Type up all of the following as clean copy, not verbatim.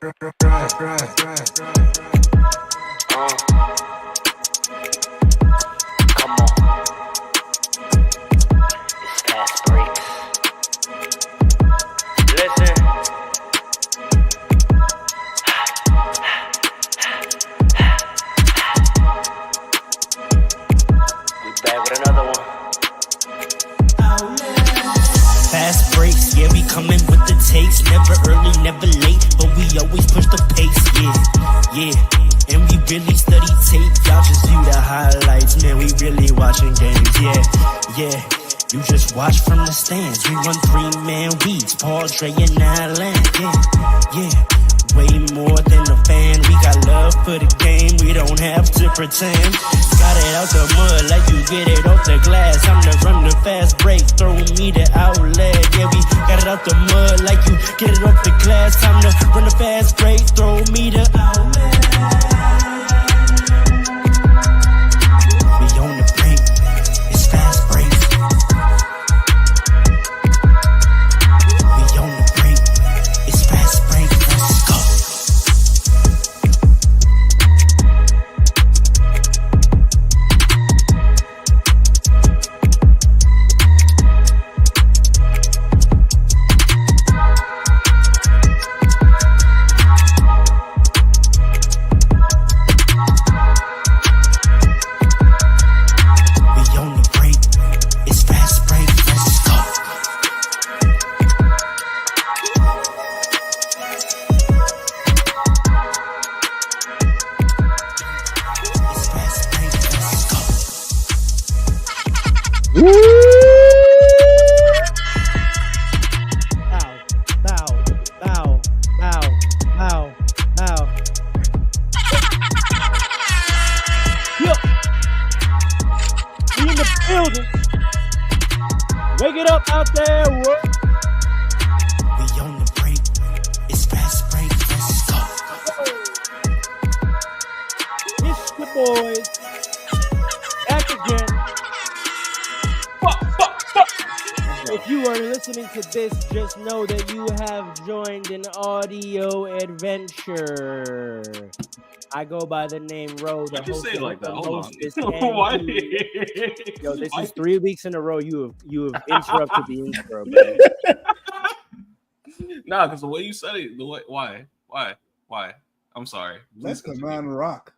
Come on. It's fast breaks. Listen. We back with another one. Fast breaks, yeah, we coming with the takes. Never early, never late, but we always push the pace, yeah. And we really study tape, y'all just view the highlights. Man, we really watching games, yeah. You just watch from the stands. We run 3-man weeks, Paul, Trey, and Allen, yeah. Way more than a fan. We got love for the game, we don't have to pretend. Got it out the mud like you get it off the glass. I'm to run the fast break, throw me the outlet. Yeah, we got it out the mud like you get it off the glass. Time to run the fast break, throw me the outlet. We on the break, it's fast break. We on the break, it's fast break. Let's go. Wake it up out there, world. We on the break. It's fast break. Let's go. It's the boys. Back again. If you are listening to this, just know that you have joined an audio adventure. I go by the name Ro. Why'd you say it like that? Hold on. Why? Yo, this is 3 weeks in a row you have interrupted the intro, man. Nah, because the way you said it, why? I'm sorry. Let's command rock.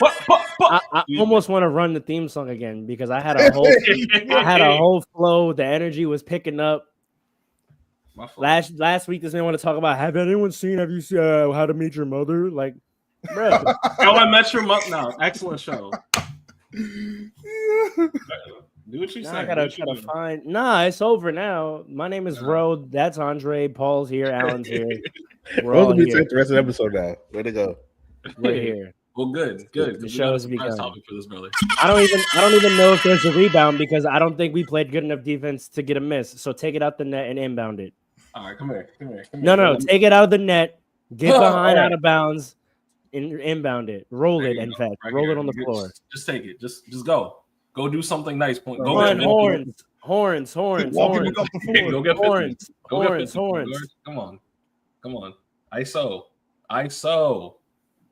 I almost want to run the theme song again because I had a whole flow. The energy was picking up. Last week, this man want to talk about. Have you seen How to Meet Your Mother? Like, bro. How I Met Your Mother. No, excellent show. Do what you say. I gotta try to find. Nah, it's over now. My name is Ro. That's Andre. Paul's here. Alan's here. We're all here. The rest of the episode now. Way to go. We're here. Well, good. The show has begun. Topic for this, brother. I don't even know if there's a rebound because I don't think we played good enough defense to get a miss. So take it out the net and inbound it. All right, come here. No, take it out of the net, get behind out of bounds, and inbound it. Roll it, in fact. Roll it on the floor. Just take it. Just go. Go do something nice. Go on, horns. Walking it up the floor. Go get horns. Come on. ISO.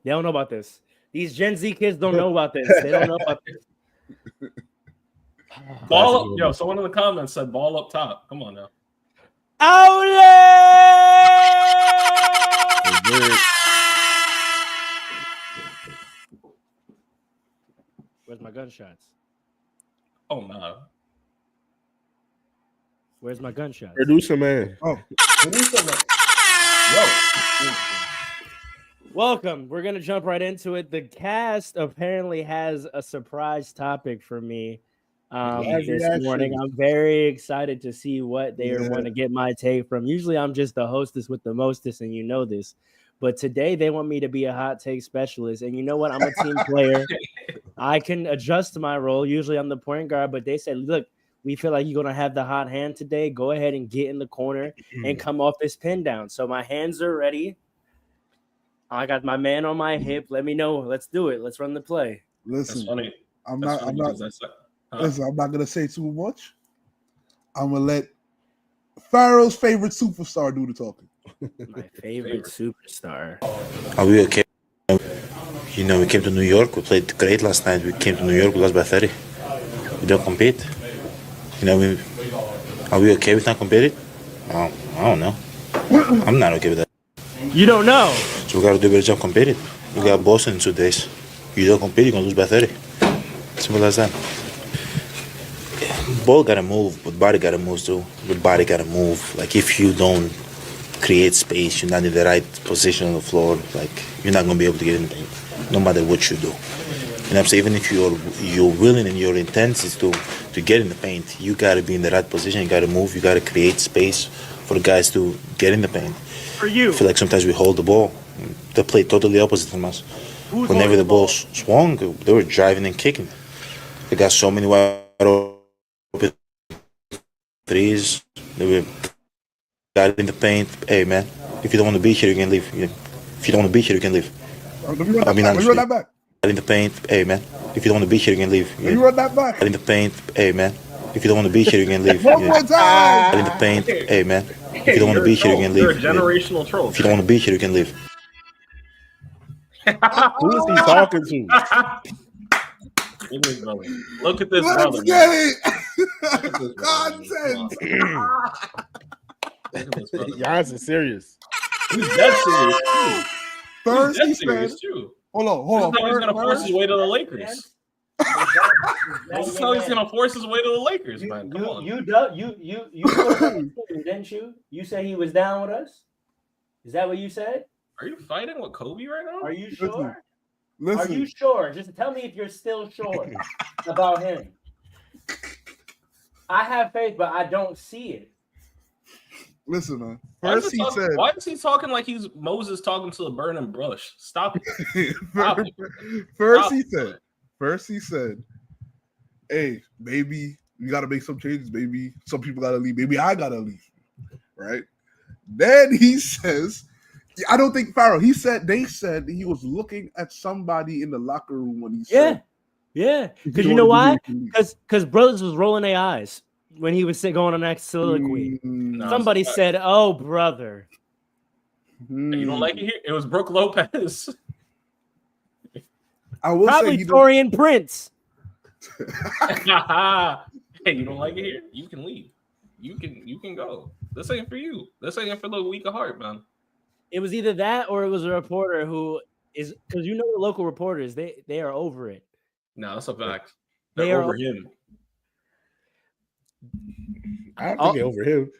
They don't know about this. These Gen Z kids don't know about this. They don't know about this. Ball up. Yo, someone in the comments said ball up top. Come on now. Where's my gunshots? Oh no. Where's my gunshots? Producer man. Welcome. We're gonna jump right into it. The cast apparently has a surprise topic for me this morning. I'm very excited to see what they want to get my take from. Usually I'm just the hostess with the mostest, and you know this. But today they want me to be a hot take specialist. And you know what? I'm a team player. I can adjust my role. Usually I'm the point guard, but they said, look, we feel like you're going to have the hot hand today. Go ahead and get in the corner and come off this pin down. So my hands are ready. I got my man on my hip. Let me know. Let's do it. Let's run the play. Listen, funny. I'm not gonna say too much. I'm gonna let Pharaoh's favorite superstar do the talking. My favorite superstar. Are we okay? You know, we came to New York. We played great last night. We came to New York. We lost by 30. We don't compete. You know, are we okay with not competing? I don't know. I'm not okay with that. You don't know. So we got to do a better job competing. We got Boston in 2 days. You don't compete, you're going to lose by 30. Simple as that. Ball got to move, but body got to move too. But body got to move. Like, if you don't create space, you're not in the right position on the floor, like, you're not going to be able to get in the paint, no matter what you do. You know what I'm saying? Even if you're willing and your intent is to get in the paint, you got to be in the right position. You got to move. You got to create space for the guys to get in the paint. For you. I feel like sometimes we hold the ball. They play totally opposite from us. Whenever the ball swung, they were driving and kicking. They got so many wide open threes. They were got in the paint. Hey, man, if you don't want to be here, you can leave. If you don't want to be here, you can leave. I mean, honest. Run that back. In the paint. Hey, man, if you don't want to be here, you can leave. You run that back. In the paint. Hey, man, if you don't want to be here, you can leave. One more time. In the paint. Hey, man, if you don't want to be here, you can leave. You're a generational troll. If you don't want to be here, you can leave. Who is he talking to? Look at this Let's brother. get Man. it. Content. Giannis is serious. He's dead serious too. First, he He's dead serious said, too. hold on. This is how he's gonna force his way to the Lakers. This is how he's gonna force his way to the Lakers, man. Come on. You didn't you? You said he was down with us. Is that what you said? Are you fighting with Kobe right now? Are you sure? Listen. Are you sure? Just tell me if you're still sure about him. I have faith, but I don't see it. Listen, man. Why First, he said. Why is he talking like he's Moses talking to a burning bush? Stop it. Stop it. First, he said, hey, baby, you got to make some changes, baby. Some people got to leave. Maybe I got to leave. Right? Then he says, I don't think Pharaoh. They said he was looking at somebody in the locker room when he said, yeah. Because you know why? Because brothers was rolling their eyes when he was going on that soliloquy. Somebody said, "Oh, brother." You don't like it here? It was Brooke Lopez. I will probably say Torian Prince. Hey, you don't like it here? You can leave. You can go. This ain't for you. This ain't for the weak of heart, man. It was either that or it was a reporter who is, because you know the local reporters, they are over it. No, that's a fact. They They're are over him. I don't think they're over him.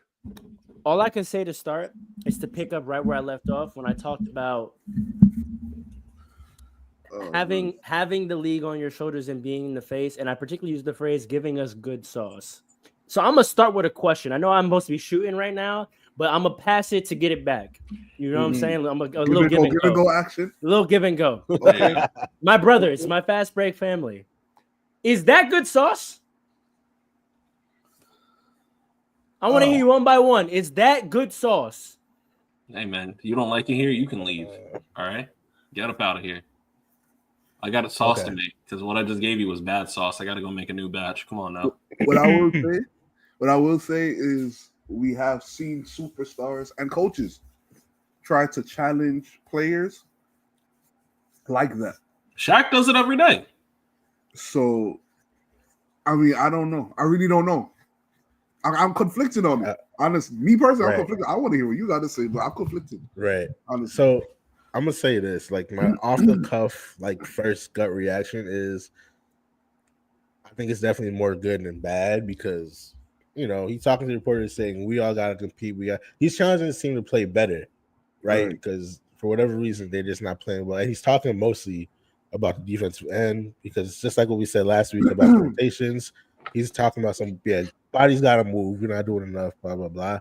All I can say to start is to pick up right where I left off when I talked about having the league on your shoulders and being in the face, and I particularly use the phrase "giving us good sauce." So I'm gonna start with a question. I know I'm supposed to be shooting right now, but I'm gonna pass it to get it back. You know what I'm saying? I'm a little give and go action. A little give and go. Okay. My brothers, my fast break family. Is that good sauce? I want to hear you one by one. Is that good sauce? Hey man, you don't like it here, you can leave. All right, get up out of here. I got a sauce to make because what I just gave you was bad sauce. I got to go make a new batch. Come on now. What I will say is we have seen superstars and coaches try to challenge players like that. Shaq does it every day. So, I mean, I don't know. I really don't know. I'm conflicted on it. Honestly, me personally, I'm conflicted. I want to hear what you got to say, but I'm conflicted. Right. Honestly. So I'm gonna say this: like my off the cuff, like first gut reaction is, I think it's definitely more good than bad because he's talking to the reporters saying we all gotta compete. He's challenging his team to play better, right? Because for whatever reason they're just not playing well. And he's talking mostly about the defensive end because it's just like what we said last week about rotations. He's talking about body's got to move. You're not doing enough. Blah blah blah.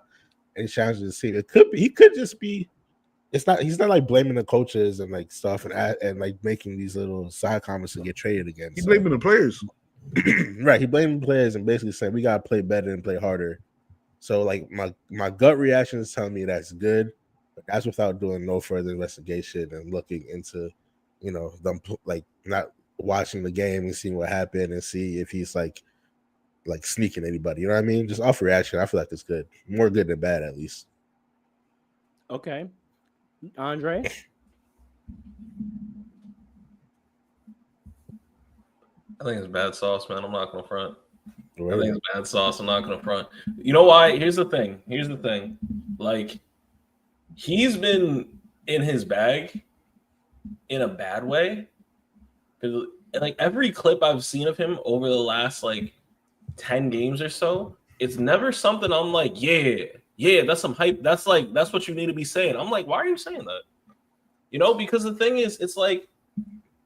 And he's challenging the team. He could just be. He's not like blaming the coaches and like stuff and like making these little side comments to get traded again. He's blaming the players. Right. He blaming the players and basically saying we gotta play better and play harder. So like my gut reaction is telling me that's good, but that's without doing no further investigation and looking into, them like not watching the game and seeing what happened and see if he's like sneaking anybody. You know what I mean? Just off reaction, I feel like it's good. More good than bad, at least. Okay. Andre? I think it's bad sauce, man. I'm not gonna front. I Right? think it's bad sauce. I'm not gonna front. You know why? Here's the thing. Like, he's been in his bag in a bad way. Because like every clip I've seen of him over the last like 10 games or so, it's never something I'm like, yeah, that's some hype. That's what you need to be saying. I'm like, why are you saying that? You know, because the thing is, it's like,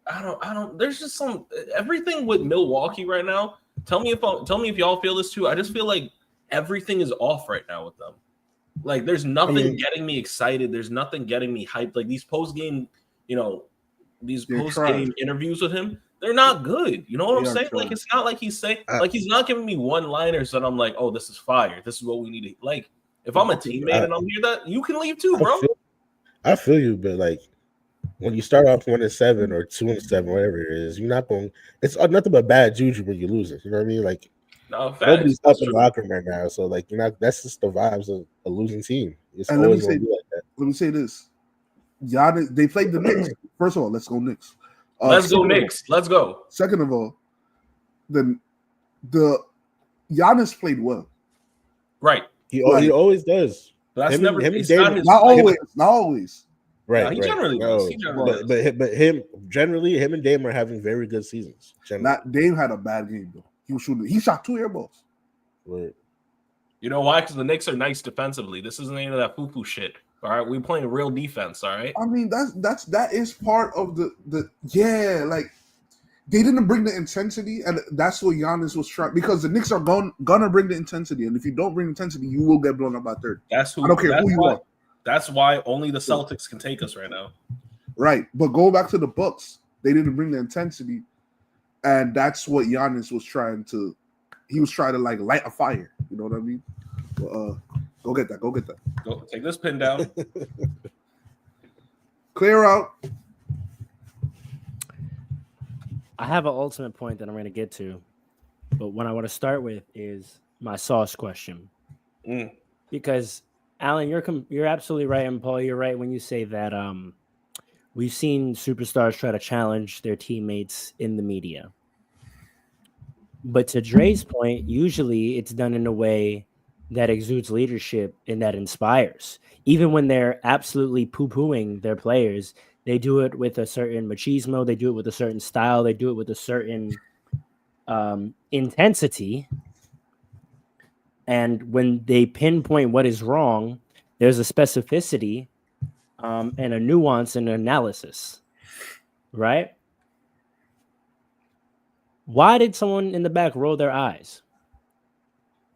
I don't. There's just some everything with Milwaukee right now. Tell me if y'all feel this too. I just feel like everything is off right now with them. Like there's nothing getting me excited. There's nothing getting me hyped. Like these post game, these post game interviews with him, they're not good. You know what I'm saying? Like it's not like he's saying like he's not giving me one liners that I'm like, oh, this is fire. This is what we need to like. If I'm a teammate and I'm here, that you can leave too, bro. I feel you, but like when you start off 1-7 or 2-7, whatever it is, you're not going. It's nothing but bad juju when you lose it. You know what I mean? Like nobody's up in the locker room right now, so like you're not. That's just the vibes of a losing team. It's and always going to be like that. Let me say this: Giannis, they played the Knicks. First of all, let's go Knicks. Let's go Knicks. Let's go. Second of all, the Giannis played well. Right. He always does. But that's not always. Right. No, he generally does. He generally does. But him and Dame are having very good seasons. Not Dame had a bad game though. He was shooting. He shot 2 air balls. Right. You know why? Because the Knicks are nice defensively. This isn't any of that foo-foo shit. All right, we're playing real defense. All right. I mean, that is part of the like they didn't bring the intensity, and that's what Giannis was trying, because the Knicks are gonna bring the intensity, and if you don't bring intensity, you will get blown up by 30. I don't care who you are. That's why only the Celtics can take us right now. Right, but go back to the Bucks. They didn't bring the intensity, and that's what Giannis was trying to. He was trying to like light a fire. You know what I mean? Go get that. Go take this pin down. Clear out. I have an ultimate point that I'm going to get to, but what I want to start with is my sauce question. Because Alan, you're absolutely right, and Paul, you're right when you say that we've seen superstars try to challenge their teammates in the media. But to Dre's point, usually it's done in a way that exudes leadership and that inspires. Even when they're absolutely poo-pooing their players, they do it with a certain machismo. They do it with a certain style. They do it with a certain intensity. And when they pinpoint what is wrong, there's a specificity and a nuance and analysis, right? Why did someone in the back roll their eyes?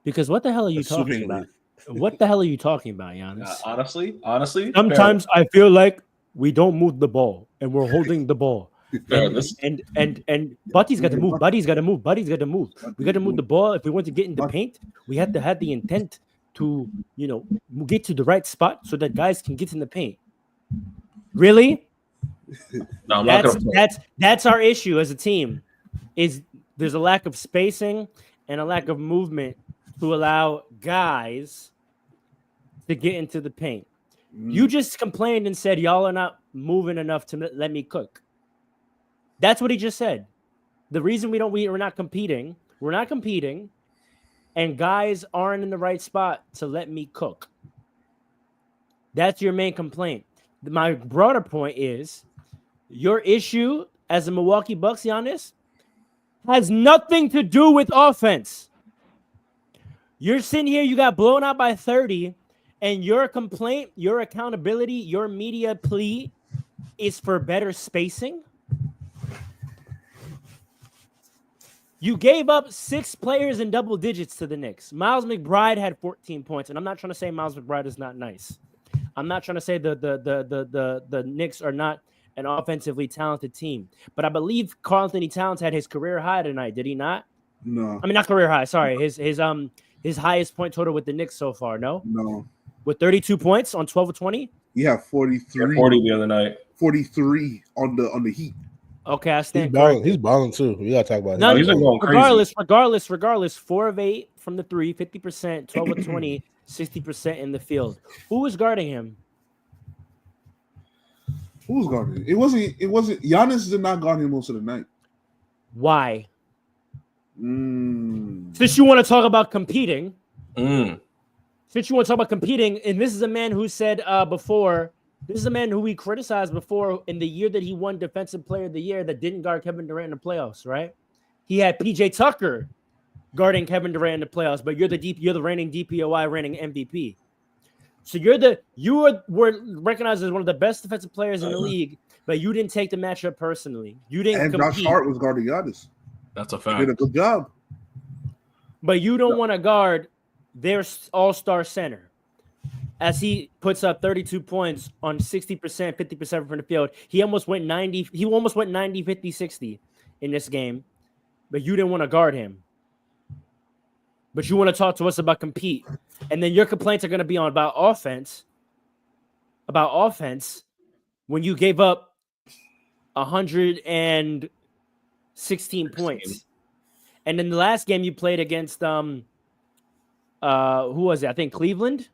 Because what the hell are you talking about? What the hell are you talking about, Giannis? Honestly, sometimes I feel like we don't move the ball and we're holding the ball. And Buddy's got to move. Buddy's got to move. We got to move the ball. If we want to get in the paint, we have to have the intent to, get to the right spot so that guys can get in the paint. Really? No, that's our issue as a team. Is there's a lack of spacing and a lack of movement to allow guys to get into the paint. You just complained and said y'all are not moving enough to let me cook. That's what he just said. The reason we're not competing, and guys aren't in the right spot to let me cook. That's your main complaint. My broader point is your issue as a Milwaukee Bucks, Giannis, has nothing to do with offense. You're sitting here, you got blown out by 30, and your complaint, your accountability, your media plea is for better spacing. You gave up 6 players in double digits to the Knicks. Miles McBride had 14 points, and I'm not trying to say Miles McBride is not nice. I'm not trying to say the Knicks are not an offensively talented team, but I believe Karl Anthony Towns had his career high tonight. Did he not? No. I mean, not career high. Sorry, his highest point total with the Knicks so far. No. With 32 points on 12 of 20. He had 43. 40 the other night. 43 on the Heat. Okay, I stand. He's balling too. We gotta talk about him. No, he's been going crazy. Regardless. 4 of 8 from the 3, 50%, 12 of 20, 60% in the field. Who was guarding him? Who was guarding? It wasn't. Giannis did not guard him most of the night. Why? Since you want to talk about competing, and this is a man who said before, this is a man who we criticized before in the year that he won Defensive Player of the Year that didn't guard Kevin Durant in the playoffs, right? He had PJ Tucker guarding Kevin Durant in the playoffs, but you're the reigning DPOI, reigning MVP. So you were recognized as one of the best defensive players in the league, but you didn't take the matchup personally. You didn't And compete. Josh Hart was guarding Giannis. That's a He fact. did a good job. But you don't want to guard their all-star center as he puts up 32 points on 60%, 50% from the field. He almost went 90. He almost went 90, 50, 60 in this game, but you didn't want to guard him. But you want to talk to us about compete. And then your complaints are going to be on about offense when you gave up 116 points. And in the last game you played against who was it? I think Cleveland.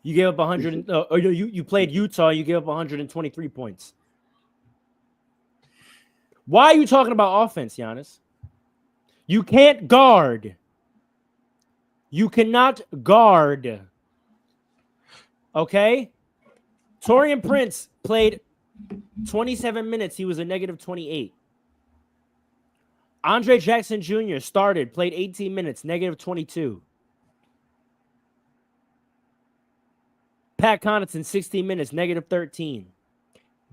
You gave up 100 or you played Utah, you gave up 123 points. Why are you talking about offense, Giannis? You can't guard. You cannot guard. Okay? Taurean Prince played 27 minutes. He was a negative 28. Andre Jackson Jr. started, played 18 minutes, negative 22. Pat Connaughton, 16 minutes, negative 13.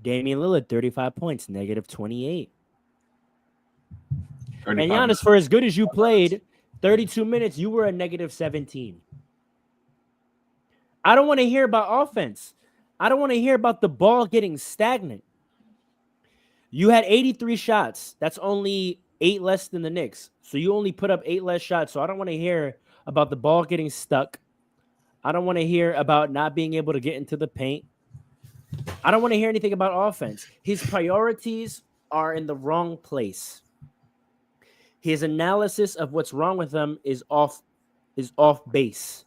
Damian Lillard, 35 points, negative 28. And Giannis, for as good as you played, 32 minutes, you were a negative 17. I don't want to hear about offense. I don't want to hear about the ball getting stagnant. You had 83 shots. That's only 8 less than the Knicks. So you only put up 8 less shots. So I don't want to hear about the ball getting stuck. I don't want to hear about not being able to get into the paint. I don't want to hear anything about offense. His priorities are in the wrong place. His analysis of what's wrong with them is off base.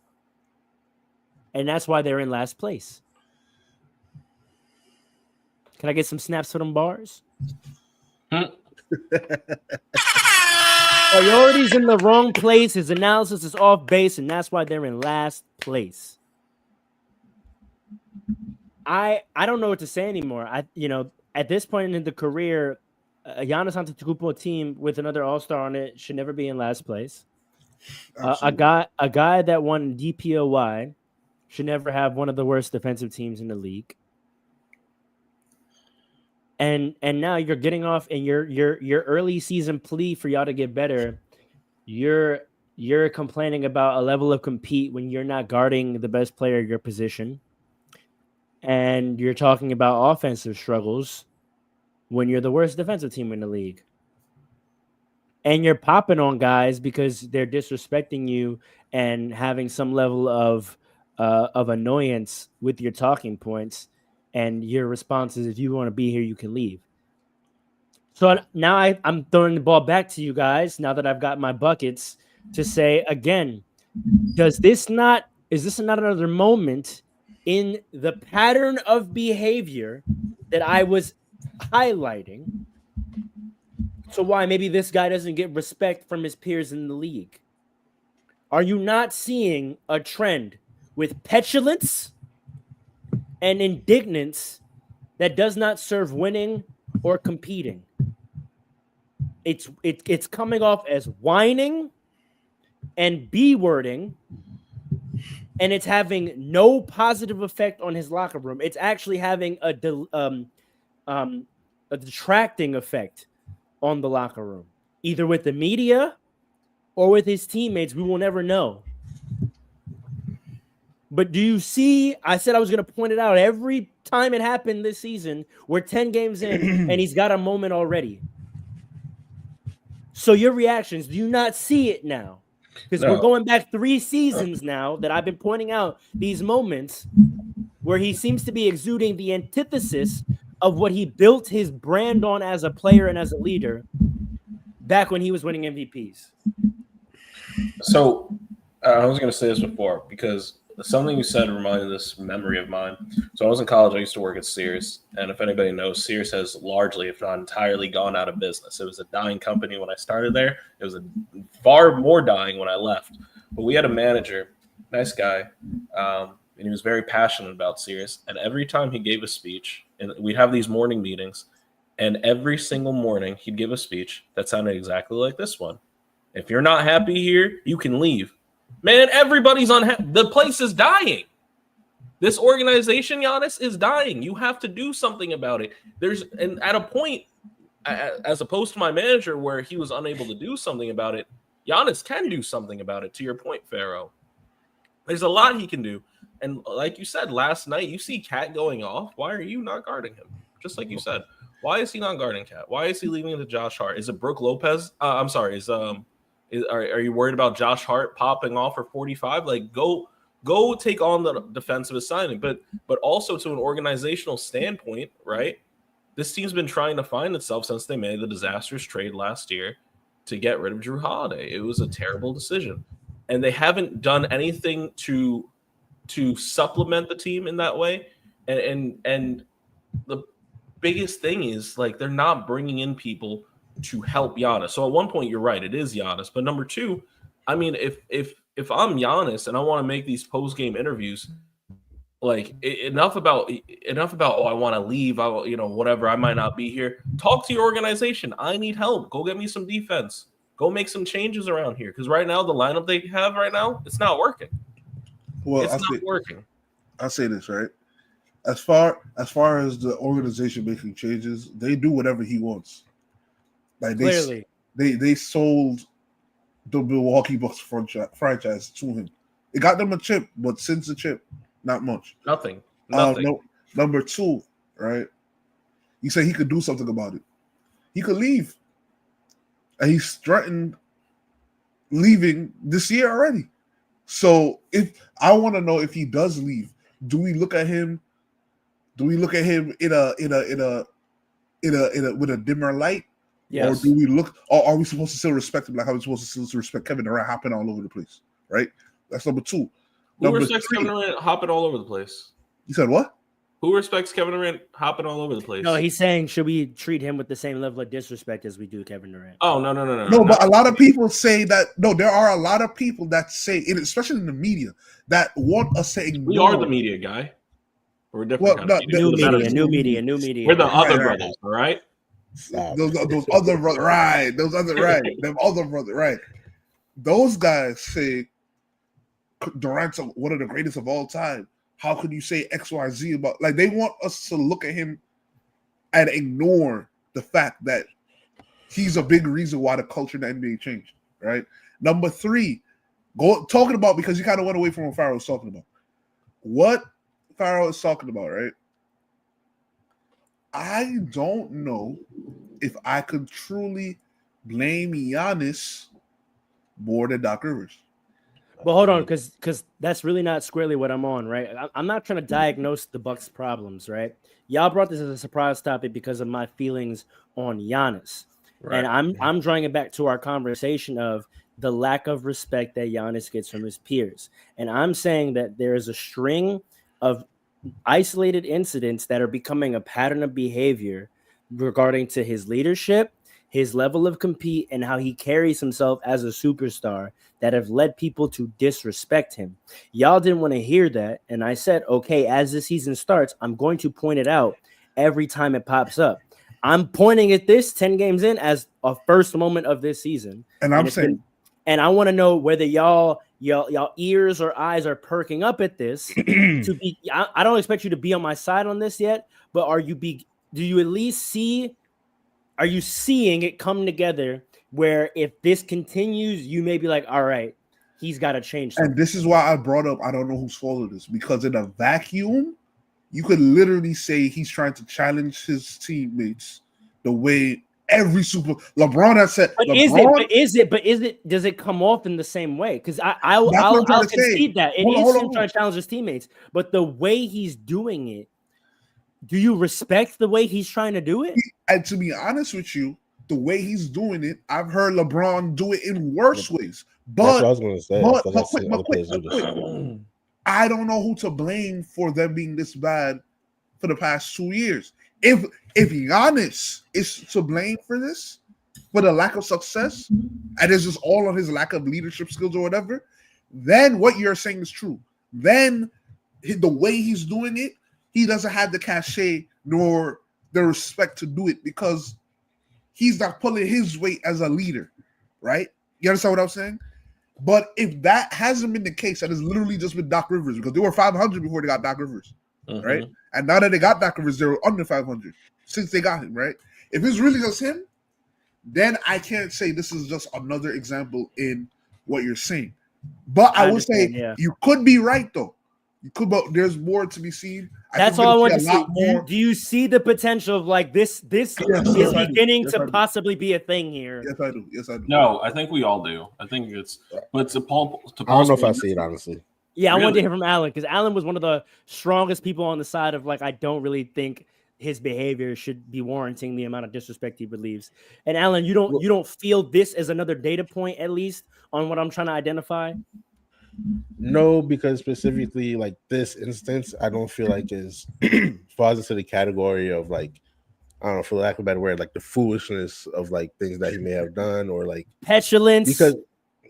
And that's why they're in last place. Can I get some snaps for them bars? Priorities in the wrong place. His analysis is off base, and that's why they're in last place. I don't know what to say anymore. At this point in the career, a Giannis Antetokounmpo team with another All-Star on it should never be in last place. A guy that won DPOY should never have one of the worst defensive teams in the league. And now you're getting off, and your early season plea for y'all to get better. You're complaining about a level of compete when you're not guarding the best player of your position, and you're talking about offensive struggles when you're the worst defensive team in the league. And you're popping on guys because they're disrespecting you and having some level of annoyance with your talking points. And your response is, if you want to be here, you can leave. So now I'm throwing the ball back to you guys, now that I've got my buckets, to say again, is this not another moment in the pattern of behavior that I was highlighting? So why maybe this guy doesn't get respect from his peers in the league? Are you not seeing a trend with petulance and indignance that does not serve winning or competing? It's coming off as whining and B-wording, and it's having no positive effect on his locker room. It's actually having a detracting effect on the locker room, either with the media or with his teammates. We will never know. But do you see, I said I was going to point it out every time it happened this season. We're 10 games in, and he's got a moment already. So your reactions, do you not see it now? Because we're going back 3 seasons now that I've been pointing out these moments where he seems to be exuding the antithesis of what he built his brand on as a player and as a leader back when he was winning MVPs. So I was going to say this before, because something you said reminded this memory of mine. So I was in college. I used to work at Sears, and if anybody knows, Sears has largely, if not entirely, gone out of business. It was a dying company when I started there. It was a far more dying when I left. But we had a manager, nice guy, and he was very passionate about Sears. And every time he gave a speech, and we'd have these morning meetings, and every single morning he'd give a speech that sounded exactly like this one. If you're not happy here, you can leave. Man, everybody's unhappy. The place is dying. This organization, Giannis, is dying. You have to do something about it. And at a point, as opposed to my manager, where he was unable to do something about it, Giannis can do something about it. To your point, Pharaoh, there's a lot he can do. And like you said last night, you see Cat going off. Why are you not guarding him? Just like you said, why is he not guarding Cat? Why is he leaving it to Josh Hart? Is it Brooke Lopez? I'm sorry. Are you worried about Josh Hart popping off for 45? Like, go take on the defensive assignment. But also to an organizational standpoint, right? This team's been trying to find itself since they made the disastrous trade last year to get rid of Drew Holiday. It was a terrible decision. And they haven't done anything to supplement the team in that way. And the biggest thing is, like, they're not bringing in people to help Giannis. So at one point, you're right, it is Giannis. But number two, I mean, if I'm Giannis and I want to make these post-game interviews, like, enough about I want to leave, whatever, I might not be here. Talk to your organization. I need help. Go get me some defense. Go make some changes around here, because right now the lineup they have right now, it's not working. Well, it's not working. I'll say this, right? As far as the organization making changes, they do whatever he wants. Like, Clearly, they sold the Milwaukee Bucks franchise to him. It got them a chip, but since the chip, not much. Nothing. No, number two, right? He said he could do something about it. He could leave. And he's threatened leaving this year already. So if I want to know if he does leave, do we look at him in a with a dimmer light? yes. Or do we look, or are we supposed to still respect him like how we're supposed to still respect Kevin Durant hopping all over the place? Right? That's number two. Who respects Kevin Durant hopping all over the place? You said what? Who respects Kevin Durant hopping all over the place? No, he's saying, should we treat him with the same level of disrespect as we do Kevin Durant? Oh, no. No, but a lot of people say that. No, there are a lot of people that say, especially in the media, that want us saying we are the media, guy. We're a different kind of media. New media. We're the other brothers, all right? Those other brothers, right? Those other right? Them other brothers, right? Those guys say Durant's one of the greatest of all time. How could you say XYZ about, like, they want us to look at him and ignore the fact that he's a big reason why the culture in the NBA changed, right? Number three, talking about, because you kind of went away from what Pharaoh was talking about. What Pharaoh is talking about, right? I don't know if I could truly blame Giannis more than Doc Rivers. But hold on, because that's really not squarely what I'm on, right? I'm not trying to diagnose the Bucks' problems, right? Y'all brought this as a surprise topic because of my feelings on Giannis, right. And I'm drawing it back to our conversation of the lack of respect that Giannis gets from his peers, and I'm saying that there is a string of isolated incidents that are becoming a pattern of behavior regarding to his leadership, his level of compete, and how he carries himself as a superstar that have led people to disrespect him. Y'all didn't want to hear that. And I said, okay, as the season starts, I'm going to point it out every time it pops up. I'm pointing at this 10 games in as a first moment of this season. And I'm saying, and I want to know whether y'all ears or eyes are perking up at this to be, I don't expect you to be on my side on this yet, but do you at least see, are you seeing it come together where if this continues, you may be like, all right, he's got to change something. And this is why I brought up, I don't know whose fault it is, because in a vacuum, you could literally say he's trying to challenge his teammates the way every LeBron has said. But does it come off in the same way? Because I'll concede that it is him trying to challenge his teammates, but the way he's doing it, do you respect the way he's trying to do it? And to be honest with you, the way he's doing it, I've heard LeBron do it in worse ways. But that's what I was going to say. I don't know who to blame for them being this bad for the past 2 years. If Giannis is to blame for this, for the lack of success, and it's just all on his lack of leadership skills or whatever, then what you're saying is true. Then the way he's doing it, he doesn't have the cachet nor the respect to do it because he's not pulling his weight as a leader, right? You understand what I'm saying? But if that hasn't been the case, that has literally just been Doc Rivers, because they were 500 before they got Doc Rivers, right? And now that they got Doc Rivers, they're under 500 since they got him, right? If it's really just him, then I can't say this is just another example in what you're saying. But I would say you could be right, though. You could, but there's more to be seen. That's all I want to see. Do you see the potential of like this? This is beginning to possibly be a thing here. Yes, I do. Yes, I do. No, I think we all do. I think it's, but to Paul, I don't know if I see it honestly. Yeah, I wanted to hear from Alan because Alan was one of the strongest people on the side of like I don't really think his behavior should be warranting the amount of disrespect he believes. And Alan, you don't feel this as another data point at least on what I'm trying to identify? No, because specifically like this instance, I don't feel like is falls into the category of like, I don't know, for lack of a better word, like the foolishness of like things that he may have done or like petulance. Because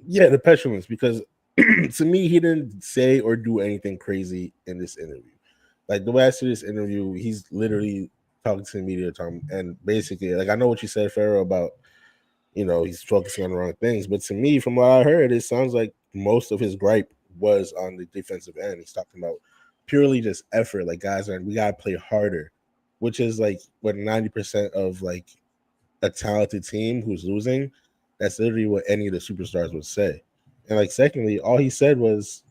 the petulance. Because to me, he didn't say or do anything crazy in this interview. Like the way I see this interview, he's literally talking to the media, and basically, like I know what you said, Pharaoh, about he's focusing on the wrong things. But to me, from what I heard, it sounds like most of his gripe was on the defensive end. He's talking about purely just effort. Like, guys, we gotta play harder, which is like what 90% of like a talented team who's losing. That's literally what any of the superstars would say. And like, secondly, all he said was,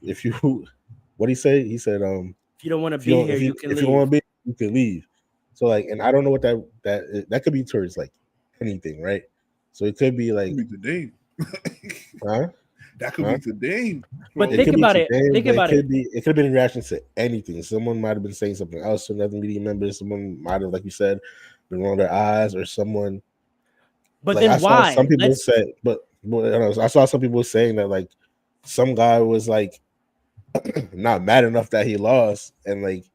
what he say? He said, if you don't want to be here, you can leave. If you don't want to be, you can leave. So like, and I don't know what that could be towards like anything, right? So it could be like the name. Huh? That could be today. But think about it. Think about it. It could have been in reaction to anything. Someone might have been saying something else to another media member. Someone might have, like you said, been rolling their eyes, or someone. But like, then why? Some people said, but I saw some people saying that like some guy was like not mad enough that he lost, and like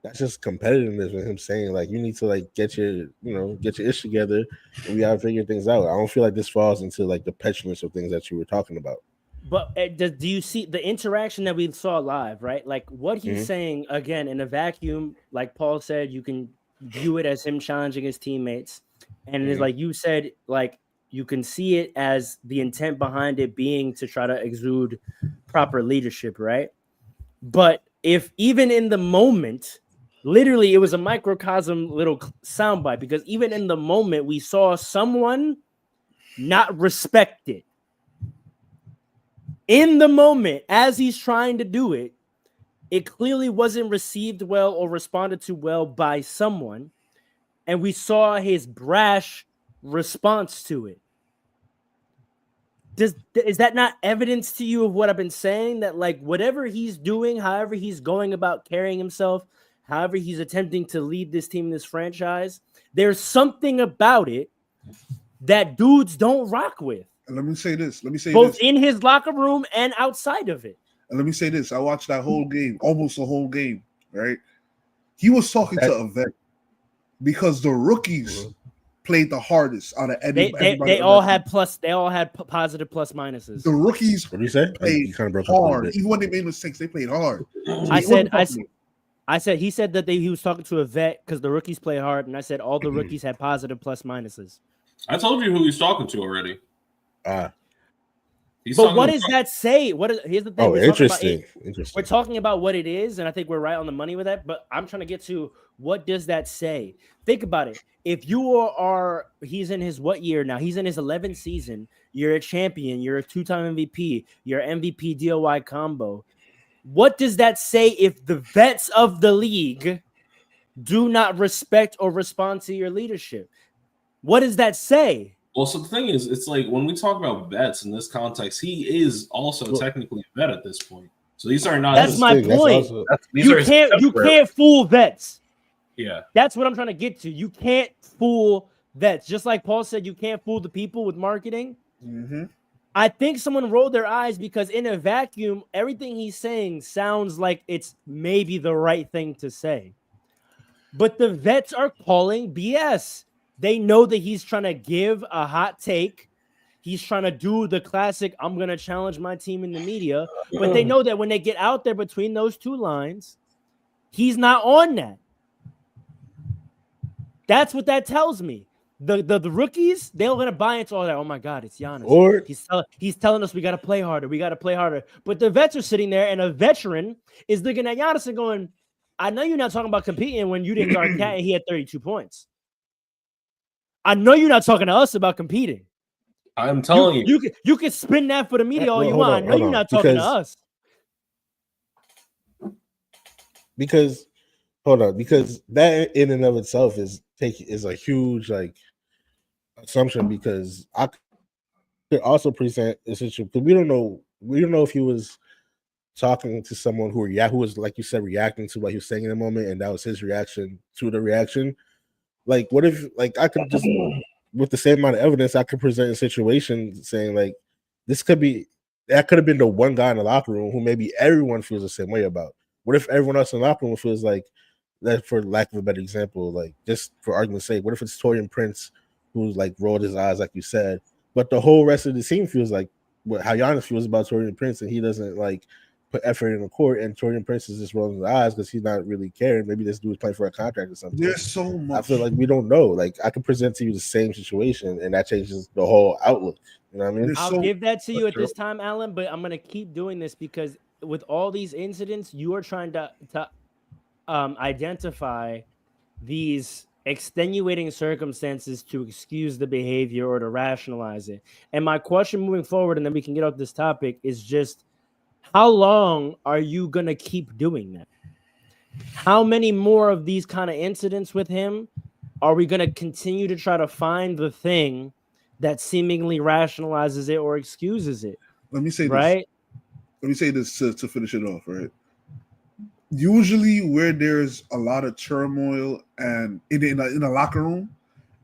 that's just competitiveness with him saying like you need to like get your ish together, and we gotta figure things out. I don't feel like this falls into like the petulance of things that you were talking about. But do you see the interaction that we saw live, right? Like what he's saying, again, in a vacuum, like Paul said, you can view it as him challenging his teammates. And it's like you said, like you can see it as the intent behind it being to try to exude proper leadership, right? But if even in the moment, literally it was a microcosm little soundbite, because even in the moment we saw someone not respect it. In the moment, as he's trying to do it, it clearly wasn't received well or responded to well by someone. And we saw his brash response to it. Is that not evidence to you of what I've been saying? That like whatever he's doing, however he's going about carrying himself, however he's attempting to lead this team, this franchise, there's something about it that dudes don't rock with. And let me say this. Both in his locker room and outside of it. And let me say this. I watched that whole game, almost the whole game, right? He was talking to a vet because the rookies played the hardest out of everybody. They all had positive plus minuses. The rookies what did you say? Played hard. Even when they made mistakes, they played hard. He said that he was talking to a vet because the rookies play hard, and I said all the rookies had positive plus minuses. I told you who he's talking to already. But what does that say? Here's the thing. Oh, interesting. We're talking about what it is, and I think we're right on the money with that. But I'm trying to get to what does that say? Think about it. If you he's in his what year now? He's in his 11th season. You're a champion. You're a 2-time MVP. You're MVP DOI combo. What does that say if the vets of the league do not respect or respond to your leadership? What does that say? Well, so the thing is, it's like when we talk about vets in this context, he is also technically a vet at this point. So these are not. That's my point. You can't fool vets. Yeah, that's what I'm trying to get to. You can't fool vets. Just like Paul said, you can't fool the people with marketing. Mm-hmm. I think someone rolled their eyes because in a vacuum, everything he's saying sounds like it's maybe the right thing to say. But the vets are calling BS. They know that he's trying to give a hot take. He's trying to do the classic, I'm going to challenge my team in the media. But they know that when they get out there between those two lines, he's not on that. That's what that tells me. The rookies, they're going to buy into all that. Oh, my God, it's Giannis. Or He's telling us we got to play harder. We got to play harder. But the vets are sitting there, and a veteran is looking at Giannis and going, I know you're not talking about competing when you didn't guard Cat and he had 32 points. I know you're not talking to us about competing. I'm telling you. You can spin that for the media all you want. I know you're not talking to us. Because that in and of itself is a huge like assumption, because I could also present a situation because we don't know if he was talking to someone who was, like you said, reacting to what he was saying in the moment, and that was his reaction to the reaction. Like, what if, like, I could just, with the same amount of evidence, I could present a situation saying, like, that could have been the one guy in the locker room who maybe everyone feels the same way about. What if everyone else in the locker room feels like that, for lack of a better example, like, just for argument's sake, what if it's Torian Prince who's, like, rolled his eyes, like you said, but the whole rest of the team feels like how Giannis feels about Torian Prince, and he doesn't, like, put effort in the court, and Torian Prince is just rolling his eyes because he's not really caring. Maybe this dude's playing for a contract or something. There's so much. I feel like we don't know. Like, I can present to you the same situation, and that changes the whole outlook. You know what I mean? I'll give that to you at this time, Alan, but I'm going to keep doing this because with all these incidents, you are trying to identify these extenuating circumstances to excuse the behavior or to rationalize it. And my question moving forward, and then we can get off this topic, is just, how long are you going to keep doing that? How many more of these kind of incidents with him are we going to continue to try to find the thing that seemingly rationalizes it or excuses it? Let me say this. Right? Let me say this to finish it off, right? Usually where there's a lot of turmoil and in a locker room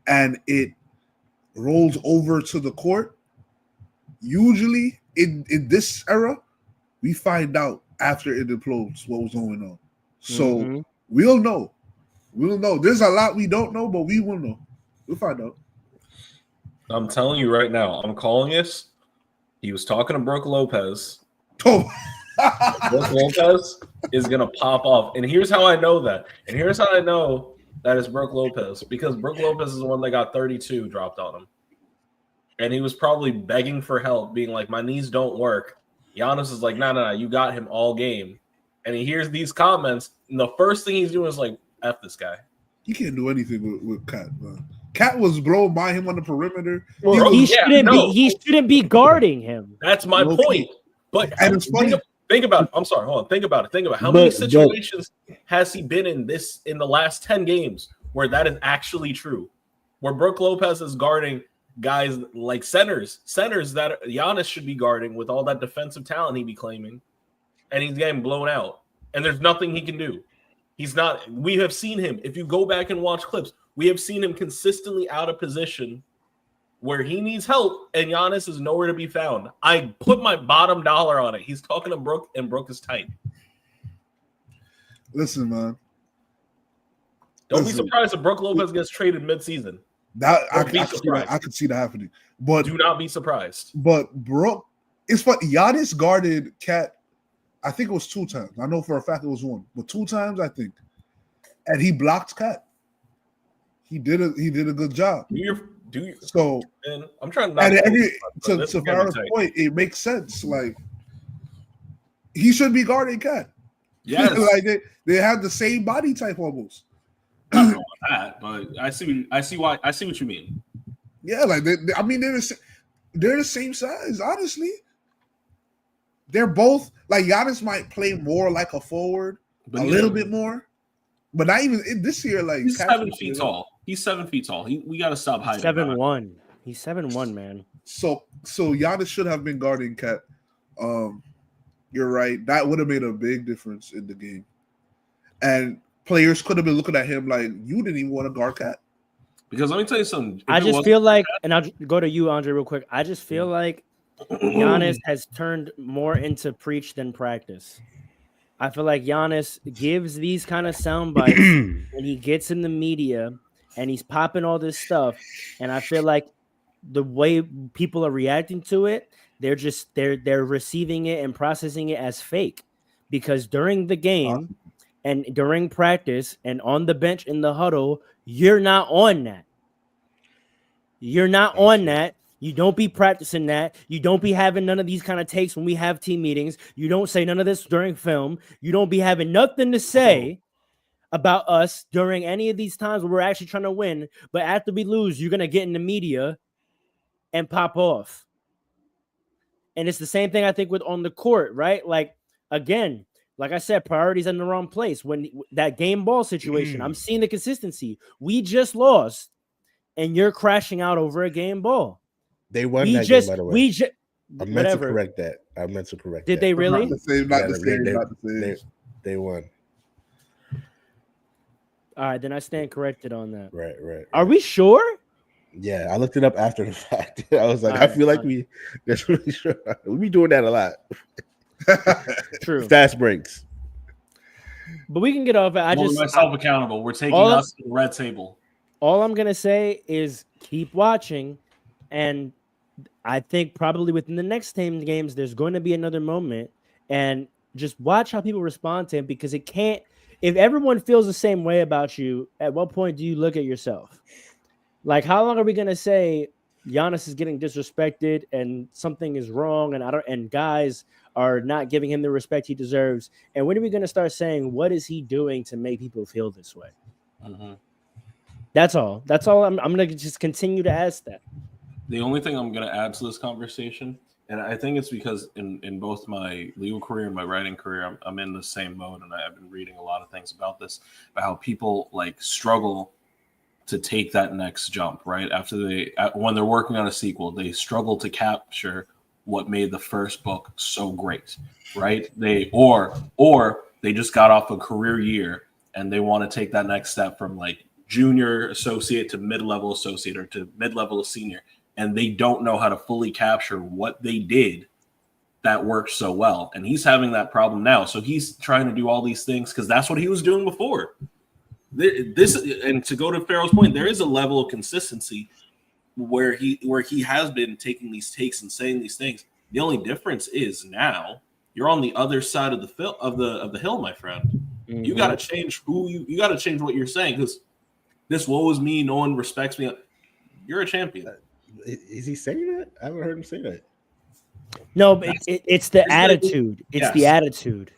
and it rolls over to the court, usually in this era, we find out after it implodes what was going on. So we'll know. We'll know. There's a lot we don't know, but we will know. We'll find out. I'm telling you right now, I'm calling this. He was talking to Brooke Lopez. Oh. Brooke Lopez is going to pop off. And here's how I know that. And here's how I know that it's Brooke Lopez. Because Brooke Lopez is the one that got 32 dropped on him. And he was probably begging for help, being like, my knees don't work. Giannis is like, no, you got him all game. And he hears these comments, and the first thing he's doing is like, F this guy. He can't do anything with Cat, man. Cat was blown by him on the perimeter. Well, he shouldn't be guarding him. That's my point. But and it's funny. Think about it. I'm sorry, hold on. Think about it. How many situations has he been in the last 10 games where that is actually true? Where Brooke Lopez is guarding guys like centers that Giannis should be guarding with all that defensive talent he be claiming, and he's getting blown out, and there's nothing he can do. He's not. We have seen him. If you go back and watch clips, we have seen him consistently out of position where he needs help, and Giannis is nowhere to be found. I put my bottom dollar on it. He's talking to Brooke, and Brooke is tight. Listen, man. Don't be surprised if Brooke Lopez gets traded mid-season. I could see that happening, but do not be surprised. But Brooke, it's funny. Giannis guarded Cat. I think it was 2 times. I know for a fact it was 1, but 2 times I think, and he blocked Cat. He did a good job. So and I'm trying to. And to Farrah's point, it makes sense. Like he should be guarding Cat. Yes, like they have the same body type almost. I don't know about that, but I see what you mean. Yeah, like they're the same size. Honestly, they're both like Giannis might play more like a forward, but a little bit more, but not even this year. Like he's 7 feet tall. He's 7 feet tall. We got to stop hiding. 7'1". He's 7'1", man. So Giannis should have been guarding Cat. You're right. That would have made a big difference in the game, and players could have been looking at him like, you didn't even want to guard Cat. Because let me tell you something. I just feel like, and I'll go to you, Andre, real quick. I just feel like Giannis has turned more into preach than practice. I feel like Giannis gives these kind of sound bites when he gets in the media and he's popping all this stuff. And I feel like the way people are reacting to it, they're receiving it and processing it as fake. Because during the game and during practice and on the bench in the huddle, you're not on that. You're not on that. You don't be practicing that. You don't be having none of these kind of takes when we have team meetings. You don't say none of this during film. You don't be having nothing to say about us during any of these times where we're actually trying to win. But after we lose, you're going to get in the media and pop off. And it's the same thing I think with on the court, right? Like, again, like I said, priorities in the wrong place. When that game ball situation, I'm seeing the consistency. We just lost, and you're crashing out over a game ball. They won that game, by the way. I meant whatever. to correct that. I meant to correct Did that. they really? Not the same. They won. All right, then I stand corrected on that. Right. Are we sure? Yeah, I looked it up after the fact. I was like, All I right, feel like that's really sure. We be doing that a lot. True. Fast breaks. But we can get off it. I'm holding myself accountable. We're taking us to the red table. All I'm gonna say is keep watching, and I think probably within the next 10 games, there's going to be another moment, and just watch how people respond to him, because it can't. If everyone feels the same way about you, at what point do you look at yourself? Like, how long are we gonna say Giannis is getting disrespected and something is wrong, and guys are not giving him the respect he deserves? And when are we gonna start saying, what is he doing to make people feel this way? Mm-hmm. That's all. That's all. I'm gonna just continue to ask that. The only thing I'm going to add to this conversation, and I think it's because in both my legal career and my writing career, I'm in the same mode, and I've been reading a lot of things about this, about how people like struggle to take that next jump, right? When they're working on a sequel, they struggle to capture what made the first book so great, right? Or they just got off a career year and they want to take that next step from like junior associate to mid-level associate or to mid-level senior, and they don't know how to fully capture what they did that worked so well. And he's having that problem now. So he's trying to do all these things because that's what he was doing before. This, and to go to Pharaoh's point, there is a level of consistency where he has been taking these takes and saying these things. The only difference is now you're on the other side of the hill, my friend. Mm-hmm. You got to change you got to change what you're saying, because this woe is me, no one respects me. You're a champion. Is he saying that? I haven't heard him say that. No, but it's the attitude. It's the attitude.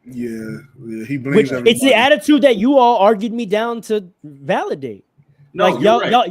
Yeah, he blames everybody. It's the attitude that you all argued me down to validate. No, like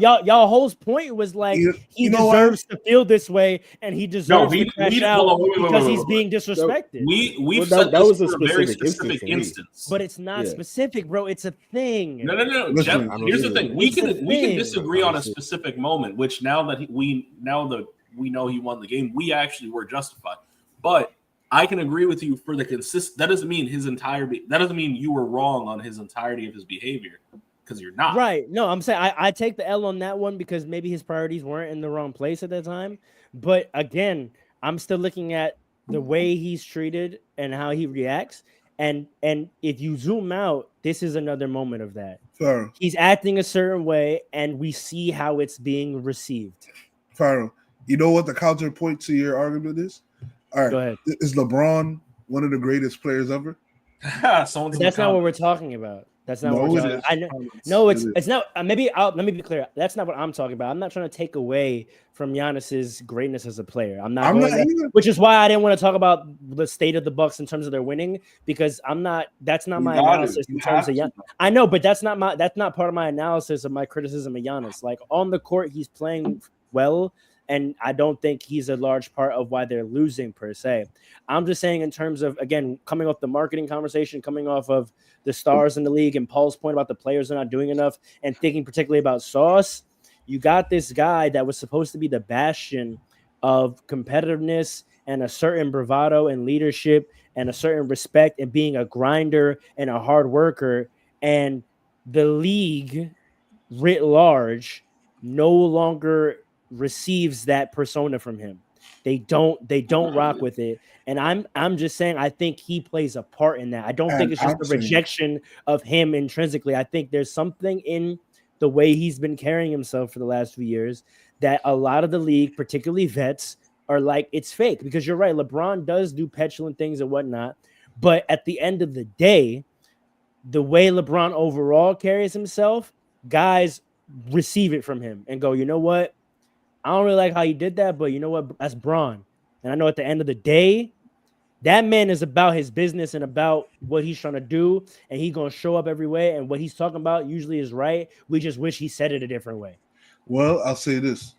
y'all whole point was like he deserves to feel this way, and he deserves to crash out because he's being disrespected. We've said that was a very specific instance, but it's not specific, bro. It's a thing. No. Listen, here's the thing: we can disagree on a specific moment, which now that we know he won the game, we actually were justified. But I can agree with you for the That doesn't mean that doesn't mean you were wrong on his entirety of his behavior. Because you're not. Right. No, I'm saying I take the L on that one because maybe his priorities weren't in the wrong place at that time. But again, I'm still looking at the way he's treated and how he reacts. And if you zoom out, this is another moment of that. Pharaoh. He's acting a certain way, and we see how it's being received. Pharaoh, you know what the counterpoint to your argument is? All right. Go ahead. Is LeBron one of the greatest players ever? That's not what we're talking about. That's not what we're talking about. No, it's not. Let me be clear. That's not what I'm talking about. I'm not trying to take away from Giannis's greatness as a player. I'm not which is why I didn't want to talk about the state of the Bucks in terms of their winning, because that's not my analysis in terms of Giannis. I know, but that's not part of my analysis of my criticism of Giannis. Like, on the court, he's playing well, and I don't think he's a large part of why they're losing per se. I'm just saying in terms of, again, coming off the marketing conversation, coming off of the stars in the league and Paul's point about the players are not doing enough, and thinking particularly about Sauce, you got this guy that was supposed to be the bastion of competitiveness and a certain bravado and leadership and a certain respect and being a grinder and a hard worker. And the league writ large no longer receives that persona from him. They don't rock with it. And I'm just saying I think he plays a part in that. I don't think And it's just I'm a saying- rejection of him intrinsically. I think there's something in the way he's been carrying himself for the last few years that a lot of the league, particularly vets, are like, it's fake. Because you're right, LeBron does do petulant things and whatnot. But at the end of the day, the way LeBron overall carries himself, guys receive it from him and go, you know what? I don't really like how you did that, but you know what? That's Bron. And I know at the end of the day, that man is about his business and about what he's trying to do, and he's going to show up every way. And what he's talking about usually is right. We just wish he said it a different way. Well, I'll say this.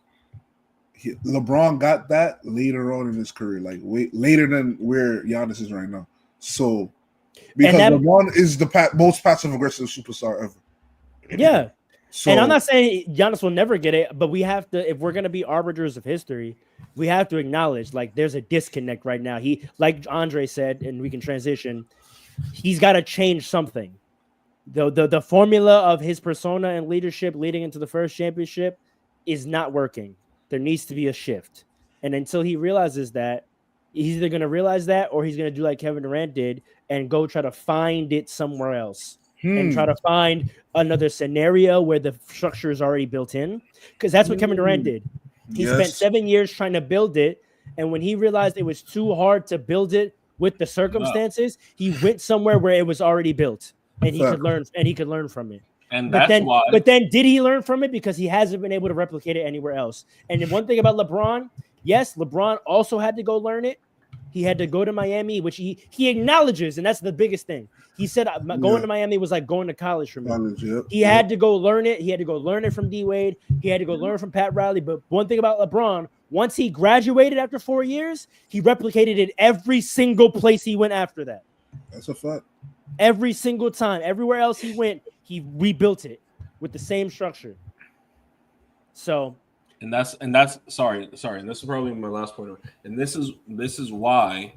LeBron got that later on in his career, like later than where Giannis is right now. So, because LeBron is the most passive-aggressive superstar ever. Yeah. So, and I'm not saying Giannis will never get it, but we have to, if we're going to be arbiters of history, we have to acknowledge like there's a disconnect right now. He, like Andre said, and we can transition, he's got to change something. The formula of his persona and leadership leading into the first championship is not working. There needs to be a shift. And until he realizes that, he's either going to realize that or he's going to do like Kevin Durant did and go try to find it somewhere else. And try to find another scenario where the structure is already built in. Because that's what Kevin Durant did. He spent 7 years trying to build it. And when he realized it was too hard to build it with the circumstances, he went somewhere where it was already built. And he could learn from it. And but that's then did he learn from it? Because he hasn't been able to replicate it anywhere else. And the one thing about LeBron, yes, LeBron also had to go learn it. He had to go to Miami, which he acknowledges, and that's the biggest thing. He said going to Miami was like going to college for me. He had to go learn it. He had to go learn it from D Wade. He had to go learn from Pat Riley. But one thing about LeBron, once he graduated after 4 years, he replicated it every single place he went after that. That's a fact. Every single time, everywhere else he went, he rebuilt it with the same structure. So. And that's sorry, and this is probably my last point. And this is why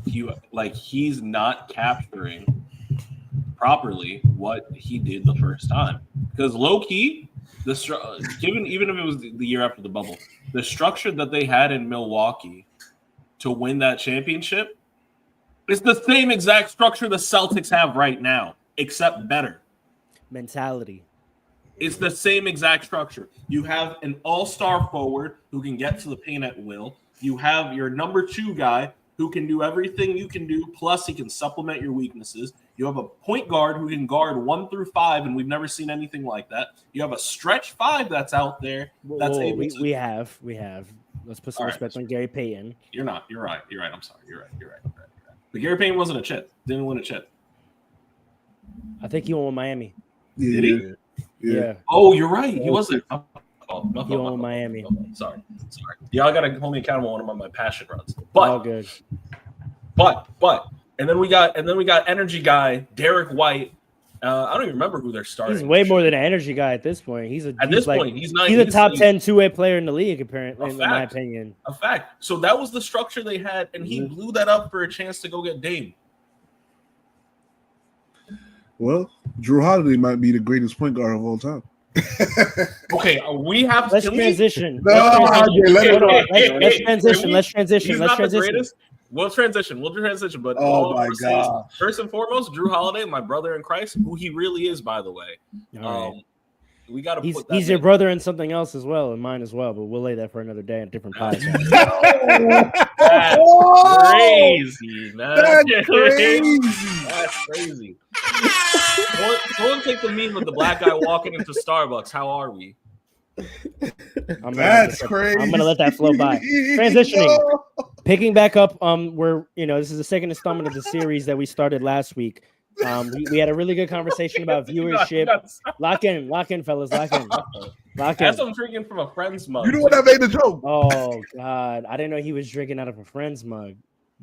he's not capturing properly what he did the first time. Because low key, even if it was the year after the bubble, the structure that they had in Milwaukee to win that championship is the same exact structure the Celtics have right now, except better. Mentality. It's the same exact structure. You have an all-star forward who can get to the paint at will. You have your number 2 guy who can do everything you can do, plus he can supplement your weaknesses. You have a point guard who can guard 1 through 5, and we've never seen anything like that. You have a stretch 5 that's out there. We have. Let's put some respect on Gary Payton. You're right. I'm sorry. You're right. But Gary Payton wasn't a chip. Didn't win a chip. I think he won with Miami. Did he? Yeah. Oh, you're right. He wasn't. He won Miami. Sorry. Y'all gotta hold me accountable on my passion runs. But all good. But and then we got energy guy Derek White. I don't even remember who they're starting. He's way more than an energy guy at this point. He's a top 10 two-way player in the league, apparently, in my opinion. A fact. So that was the structure they had, and he blew that up for a chance to go get Dame. Well, Drew Holiday might be the greatest point guard of all time. Okay, we have let's transition. Let's transition. We'll transition. But oh my God! First and foremost, Drew Holiday, my brother in Christ, who he really is, by the way. We got to. He's your brother in something else as well, and mine as well. But we'll lay that for another day, in a different podcast. That's crazy, man. That's crazy. That's crazy. Don't take the meme with the black guy walking into Starbucks. How are we? That's crazy. I'm gonna let that flow by. Transitioning, picking back up. This is the second installment of the series that we started last week. We had a really good conversation about viewership. Lock in, fellas. Lock in. That's what I'm drinking from a friend's mug. You know what I made the joke? Oh God, I didn't know he was drinking out of a friend's mug.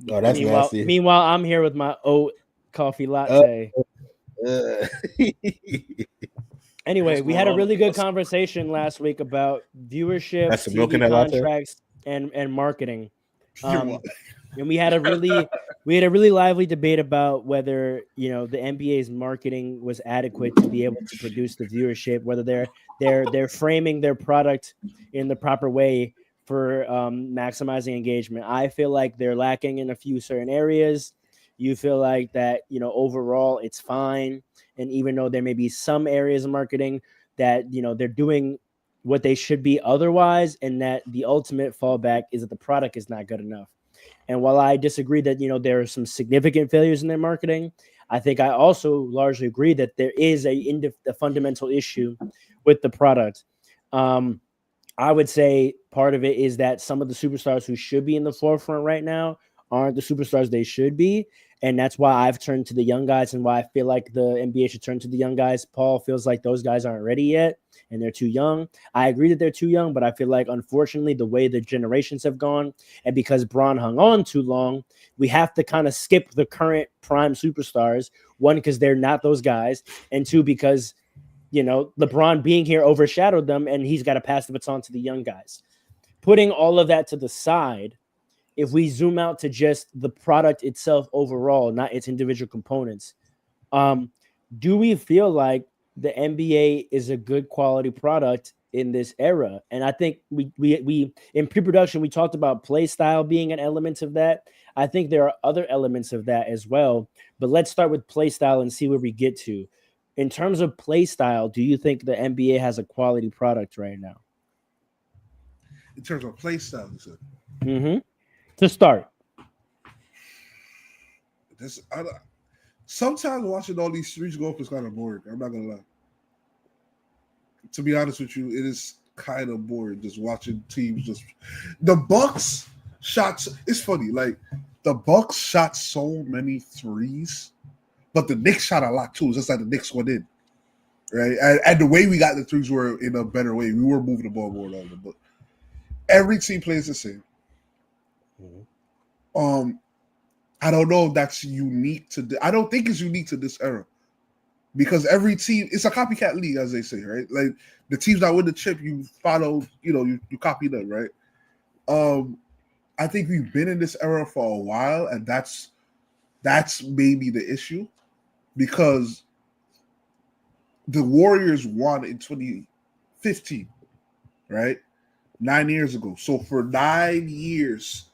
Oh, that's nasty. Meanwhile, I'm here with my oat coffee latte. Anyway, we had a really good conversation last week about viewership, TV contracts, and marketing. And we had a really lively debate about whether the NBA's marketing was adequate to be able to produce the viewership, whether they're framing their product in the proper way for maximizing engagement. I feel like they're lacking in a few certain areas. You feel like that, overall it's fine. And even though there may be some areas of marketing that, they're doing what they should be otherwise, and that the ultimate fallback is that the product is not good enough. And while I disagree that, there are some significant failures in their marketing, I think I also largely agree that there is a fundamental issue with the product. I would say part of it is that some of the superstars who should be in the forefront right now aren't the superstars they should be. And that's why I've turned to the young guys, and why I feel like the NBA should turn to the young guys. Paul feels like those guys aren't ready yet and they're too young. I agree that they're too young, but I feel like, unfortunately, the way the generations have gone, and because Bron hung on too long, we have to kind of skip the current prime superstars. One, because they're not those guys, and two, because LeBron being here overshadowed them, and he's got to pass the baton to the young guys. Putting all of that to the side, if we zoom out to just the product itself overall, not its individual components, do we feel like the NBA is a good quality product in this era? And I think we in pre-production, we talked about play style being an element of that. I think there are other elements of that as well. But let's start with play style and see where we get to. In terms of play style, do you think the NBA has a quality product right now? In terms of play style, you said. Mm-hmm. To start. Sometimes watching all these threes go up is kind of boring. I'm not gonna lie. To be honest with you, it is kind of boring just watching teams just. The Bucks shots. It's funny, like the Bucks shot so many threes, but the Knicks shot a lot too. It's just like the Knicks went in, right? And the way we got the threes were in a better way. We were moving the ball more than them, but every team plays the same. I don't know if that's unique to. I don't think it's unique to this era, because every team, it's a copycat league, as they say, right? Like the teams that win the chip, you follow, you copy them, right? I think we've been in this era for a while, and that's maybe the issue, because the Warriors won in 2015, right? 9 years ago. So for 9 years,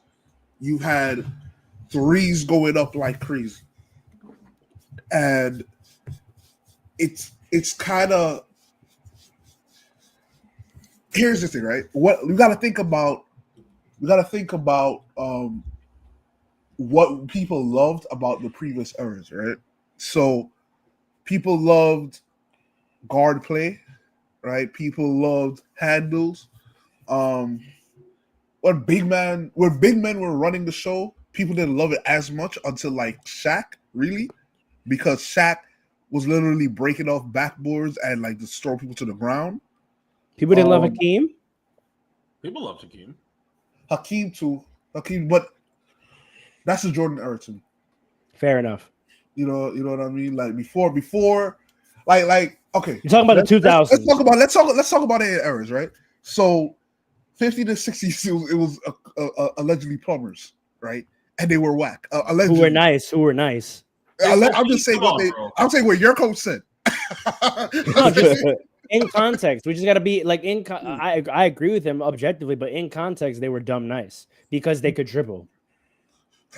you had threes going up like crazy. And it's kind of, here's the thing, right? What we got to think about what people loved about the previous eras, right? So people loved guard play, right? People loved handles. When big men were running the show, people didn't love it as much until like Shaq, really, because Shaq was literally breaking off backboards and like just throw people to the ground. People didn't love Hakeem. People love Hakeem. Hakeem too. But that's the Jordan era to me. Fair enough. You know what I mean? Like before, like okay. You're talking about the 2000s. Let's talk about the eras, right? So 50 to 60s, it was allegedly plumbers, right? And they were whack. Allegedly. Who were nice. I'm just saying I'm saying what your coach said. No, just in context, we just got to be like I agree with him objectively, but in context, they were dumb nice because they could dribble.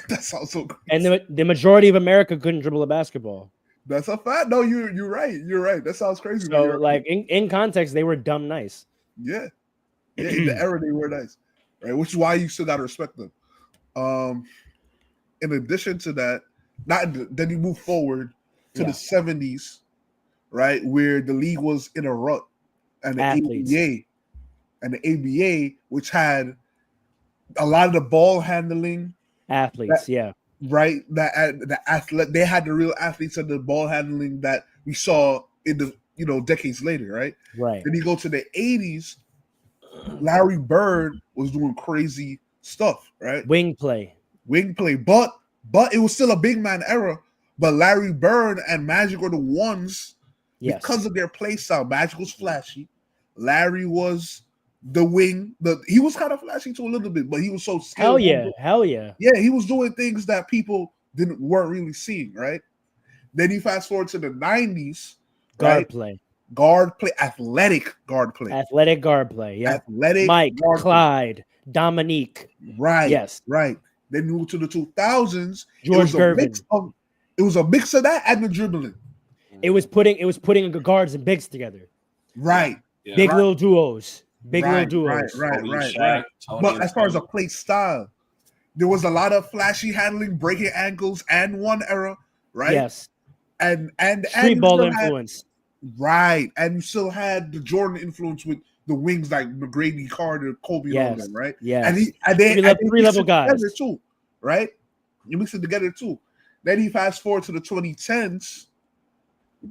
That sounds so crazy. And the majority of America couldn't dribble a basketball. That's a fact. No, you're right. You're right. That sounds crazy. So like in context, they were dumb nice. Yeah. In the era they were nice, right? Which is why you still gotta respect them. In addition to that, then you move forward to the 70s, right, where the league was in a rut, and the ABA, which had a lot of the ball handling athletes, right. They had the real athletes and the ball handling that we saw in the decades later, right? Right. Then you go to the 80s. Larry Bird was doing crazy stuff, right? Wing play, but it was still a big man era. But Larry Bird and Magic were the ones because of their play style. Magic was flashy. Larry was the wing. He was kind of flashy too a little bit, but he was so skilled. Hell yeah. Yeah, he was doing things that people weren't really seeing, right? Then you fast forward to the 90s, guard play. Athletic guard play. Yeah. Athletic Mike, guard Clyde, Dominique. Right. Yes. Right. Then you move to the 2000s. George Gervin. It was a mix of that and the dribbling. It was putting guards and bigs together. Right. Yeah. Big Right. little duos. Big little Right. duos. Kobe, Right. Shaq, Tony, But and as far as a Kobe. play style, there was a lot of flashy handling, breaking ankles, and one era, right? Yes. And Street you ball still had- influence. right, and you still had the Jordan influence with the wings like McGrady, Carter, Kobe, and all Yes. them, right? Yes. And they Three mix level it guys. together too, right? You mix it together too. Then you fast forward to the 2010s.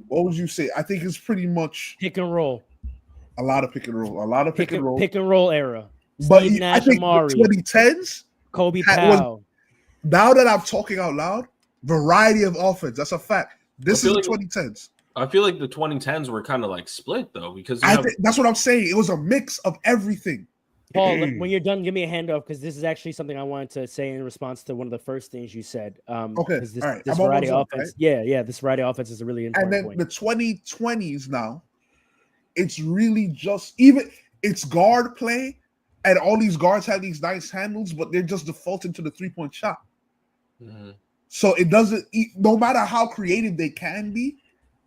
What would you say? I think it's pretty much Pick and roll. a lot of pick and roll, a lot of pick and roll. Pick and roll era. But Steve I Nash, think the Amari, 2010s. Kobe was- Powell. Now that I'm talking out loud, variety of offense. That's a fact. This I is feel the like- 2010s. I feel like the 2010s were kind of like split though, because you have, That's what I'm saying. It was a mix of everything. Paul, when you're done, give me a handoff because this is actually something I wanted to say in response to one of the first things you said. Okay, 'cause This, all right. this I'm variety of almost done, offense. Yeah. This variety of offense is a really And important then point. the 2020s now, it's really just even it's guard play, and all these guards have these nice handles, but they're just defaulting to the 3-point shot. Mhm. So it doesn't. No matter how creative they can be,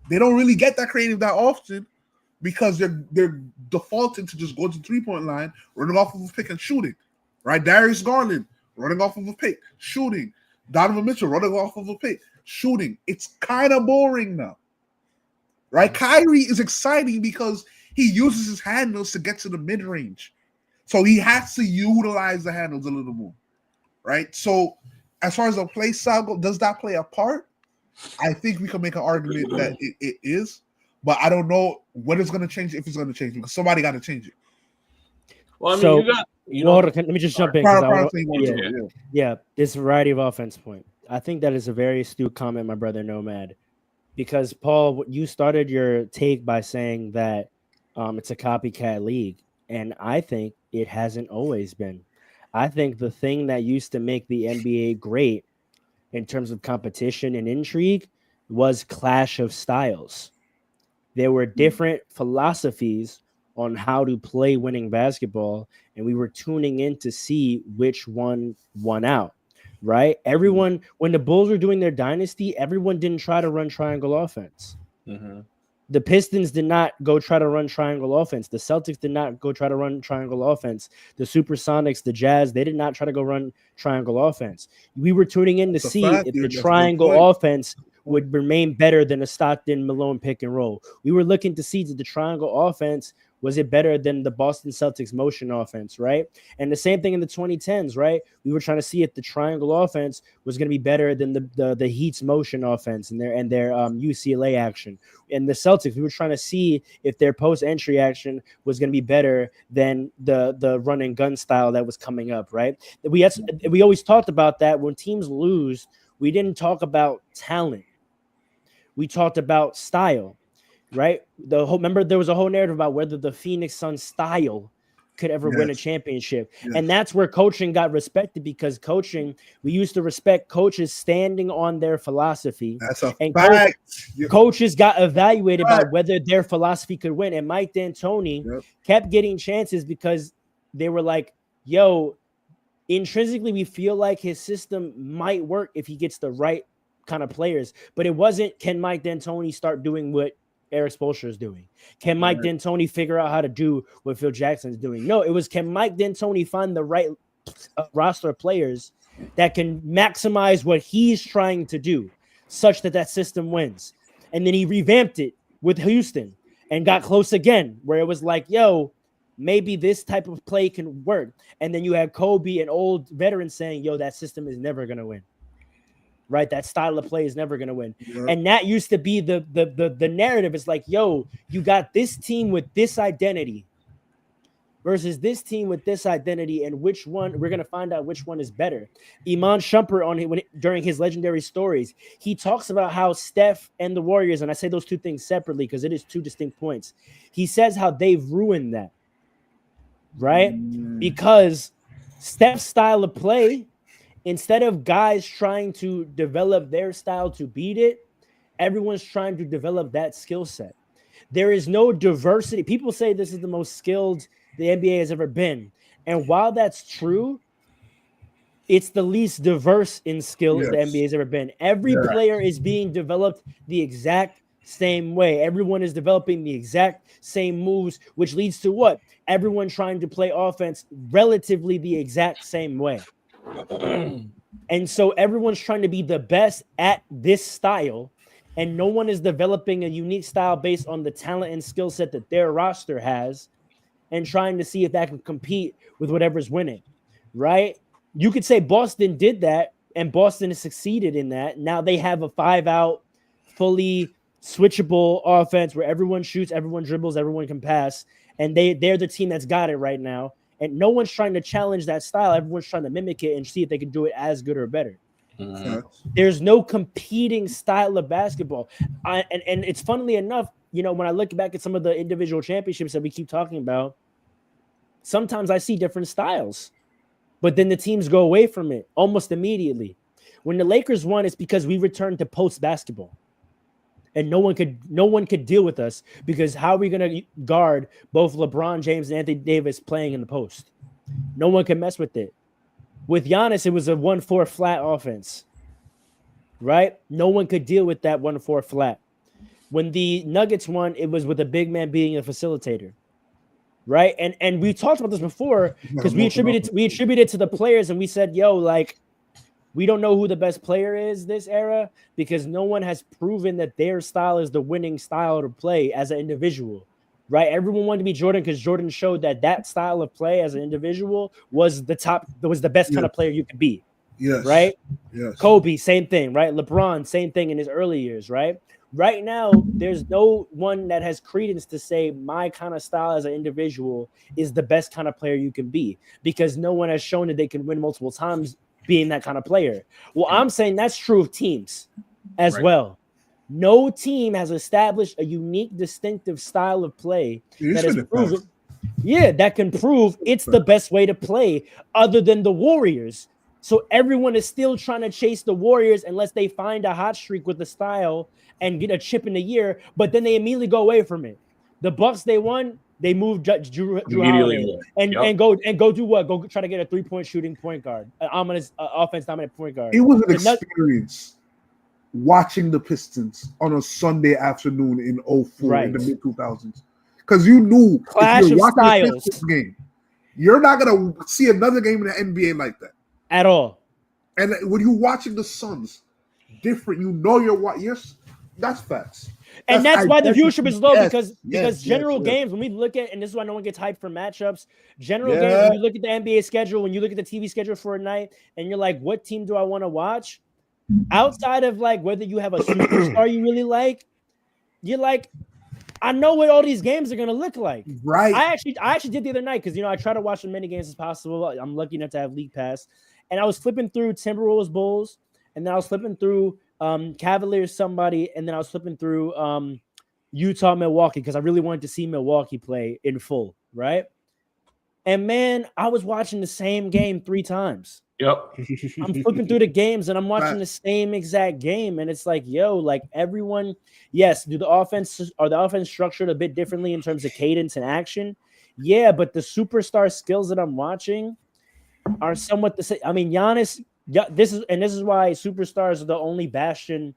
they don't really get that creative that often because they're defaulting to just going to 3-point line, running off of a pick and shooting. Right, Darius Garland running off of a pick, shooting. Donovan Mitchell running off of a pick, shooting. It's kind of boring now. Right, Kyrie is exciting because he uses his handles to get to the mid range, so he has to utilize the handles a little more. Right, so as far as a play style goes, does that play a part? I think we can make an argument that it is, but I don't know what it's going to change, if it's going to change, because somebody got to change it. Well, I mean, So- you know, hold on, let me just jump in. 'Cause I Power wanna- play more yeah. to it, Yeah, this variety of offense point. I think that is a very astute comment, my brother Nomad, because Paul, you started your take by saying that it's a copycat league, and I think it hasn't always been. I think the thing that used to make the NBA great in terms of competition and intrigue was clash of styles. There were different philosophies on how to play winning basketball, and we were tuning in to see which one won out, right? Everyone, when the Bulls were doing their dynasty, everyone didn't try to run triangle offense. Mhm. The Pistons did not go try to run triangle offense. The Celtics did not go try to run triangle offense. The Supersonics, the Jazz, they did not try to go run triangle offense. We were tuning in to That's a see fact, if dude. the That's a good triangle point. offense would remain better than a Stockton Malone pick and roll. We were looking to see that the triangle offense was it better than the Boston Celtics motion offense, right? And the same thing in the 2010s, right? We were trying to see if the triangle offense was going to be better than the Heat's motion offense and their UCLA action. And the Celtics, we were trying to see if their post entry action was going to be better than the run and gun style that was coming up, right? We always talked about that when teams lose, we didn't talk about talent. We talked about style. Right? Remember there was a whole narrative about whether the Phoenix Suns style could ever win a championship. Yes. And that's where coaching got respected because we used to respect coaches standing on their philosophy. That's a And fact. coaches got evaluated by whether their philosophy could win. And Mike D'Antoni kept getting chances because they were like, yo, intrinsically, we feel like his system might work if he gets the right kind of players. But it wasn't, can Mike D'Antoni start doing what Eric Spoelstra is doing? Can Mike D'Antoni figure out how to do what Phil Jackson is doing? No, it was, can Mike D'Antoni find the right roster of players that can maximize what he's trying to do such that system wins? And then he revamped it with Houston and got close again, where it was like, yo, maybe this type of play can work. And then you had Kobe, an old veteran, saying, yo, that system is never going to win. Right, that style of play is never going to win. And that used to be the narrative. It's like, yo, you got this team with this identity versus this team with this identity, and which one we're going to find out which one is better. Iman Shumpert during his legendary stories, he talks about how Steph and the Warriors, and I say those two things separately because it is two distinct points. He says how they've ruined that, right? Because Steph's style of play, instead of guys trying to develop their style to beat it, everyone's trying to develop that skill set. There is no diversity. People say this is the most skilled the NBA has ever been. And while that's true, it's the least diverse in skills the NBA has ever been. Every player is being developed the exact same way. Everyone is developing the exact same moves, which leads to what? Everyone trying to play offense relatively the exact same way. And so everyone's trying to be the best at this style, and no one is developing a unique style based on the talent and skill set that their roster has and trying to see if that can compete with whatever's winning, right? You could say Boston did that, and Boston has succeeded in that. Now they have a 5-out, fully switchable offense where everyone shoots, everyone dribbles, everyone can pass, and they're the team that's got it right now. And no one's trying to challenge that style. Everyone's trying to mimic it and see if they can do it as good or better. There's no competing style of basketball. And it's funnily enough, you know, when I look back at some of the individual championships that we keep talking about, sometimes I see different styles, but then the teams go away from it almost immediately. When the Lakers won, it's because we returned to post basketball. And no one could deal with us because how are we going to guard both LeBron James and Anthony Davis playing in the post? No one can mess with it. With Giannis, it was a 1-4 flat offense, right? No one could deal with that 1-4 flat. When the Nuggets won, it was with a big man being a facilitator, right? And we talked about this before because we attributed to the players, and we said, yo, like, we don't know who the best player is this era because no one has proven that their style is the winning style to play as an individual, right? Everyone wanted to be Jordan because Jordan showed that style of play as an individual was the best kind of player you could be. Yes. Right? Yes. Kobe, same thing, right? LeBron, same thing in his early years, right? Right now, there's no one that has credence to say my kind of style as an individual is the best kind of player you can be because no one has shown that they can win multiple times being that kind of player. Well, I'm saying that's true of teams as well. No team has established a unique, distinctive style of play that has proven, that can prove it's the best way to play other than the Warriors. So everyone is still trying to chase the Warriors unless they find a hot streak with the style and get a chip in the year, but then they immediately go away from it. The Bucks, they won. They moved Drew Holiday and go do what? Go try to get a 3-point shooting point guard, offense dominant point guard. It was an experience watching the Pistons on a Sunday afternoon in 2004 in the mid 2000s because you knew clash if you're of watching styles a Pistons game, you're not gonna see another game in the NBA like that at all. And when you're watching the Suns, different. You know you're what? Yes, that's facts. And that's why the viewership is low because general games, when we look at, and this is why no one gets hyped for matchups, general games, when you look at the NBA schedule, when you look at the TV schedule for a night, and you're like, what team do I want to watch? Outside of like whether you have a superstar you really like, you're like, I know what all these games are going to look like. Right. I actually did the other night because, you know, I try to watch as many games as possible. I'm lucky enough to have League Pass. And I was flipping through Timberwolves Bulls, and then I was flipping through Cavaliers somebody, and then I was flipping through Utah Milwaukee because I really wanted to see Milwaukee play in full, right? And man, I was watching the same game 3 times. Yep. I'm flipping through the games and I'm watching the same exact game, and it's like, yo, like everyone, yes, are the offense structured a bit differently in terms of cadence and action? Yeah, but the superstar skills that I'm watching are somewhat the same. I mean, Giannis. Yeah, this is why superstars are the only bastion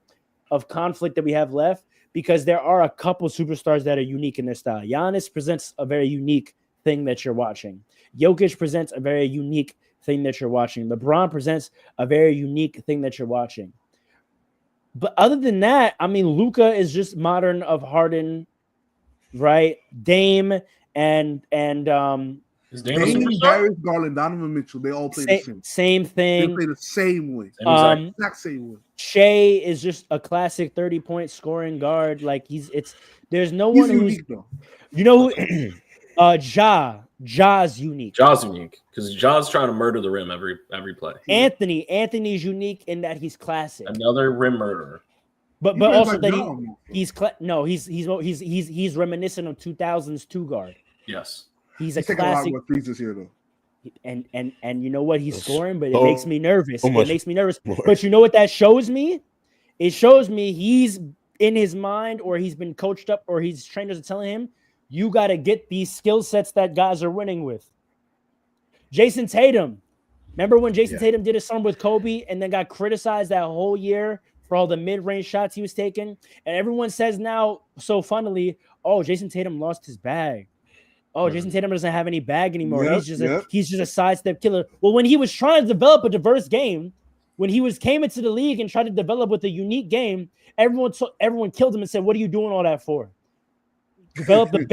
of conflict that we have left, because there are a couple superstars that are unique in their style. Giannis presents a very unique thing that you're watching. Jokic presents a very unique thing that you're watching. LeBron presents a very unique thing that you're watching. But other than that, I mean, Luka is just modern of Harden, right? Dame and Dame, Darius Garland, Donovan Mitchell, they all play the same thing. They play the same way. Exact same way. Shea is just a classic 30-point scoring guard. Like there's no He's one who's unique though. You know who Ja's unique. Ja's unique because Ja's trying to murder the rim every play. Anthony's unique in that he's classic. Another rim murderer. But also that he's reminiscent of 2000s 2 guard. Yes. He's a classic. A lot of threes this year, though. And you know what? He's scoring, but it makes me nervous. It makes me nervous. But you know what that shows me? It shows me he's in his mind, or he's been coached up, or his trainers are telling him, you got to get these skill sets that guys are winning with. Jason Tatum. Remember when Jason Yeah. Tatum did his summer with Kobe and then got criticized that whole year for all the mid-range shots he was taking? And everyone says now, so funnily, oh, Jason Tatum lost his bag. Oh, Jason Tatum doesn't have any bag anymore. Yep, He's just a sidestep killer. Well, when he was trying to develop a diverse game, when he came into the league and tried to develop with a unique game, everyone killed him and said, "What are you doing all that for? Develop the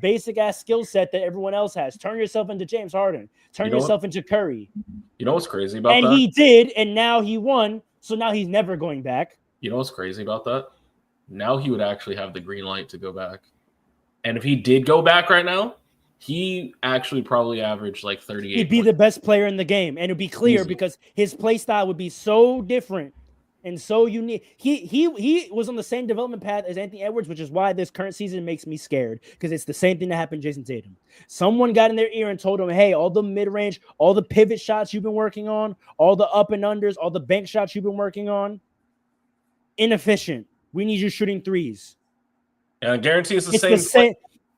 basic ass skill set that everyone else has. Turn yourself into James Harden. Turn yourself into Curry." You know what's crazy about that? And he did, and now he won. So now he's never going back. You know what's crazy about that? Now he would actually have the green light to go back. And if he did go back right now, he actually probably averaged like 38. He'd be the best player in the game, and it'd be clear Easy. because his play style would be so different and so unique. He was on the same development path as Anthony Edwards, which is why this current season makes me scared, because it's the same thing that happened to Jason Tatum. Someone got in their ear and told him, "Hey, all the mid-range, all the pivot shots you've been working on, all the up and unders, all the bank shots you've been working on, inefficient. We need you shooting threes." And I guarantee it's the It's same. the same.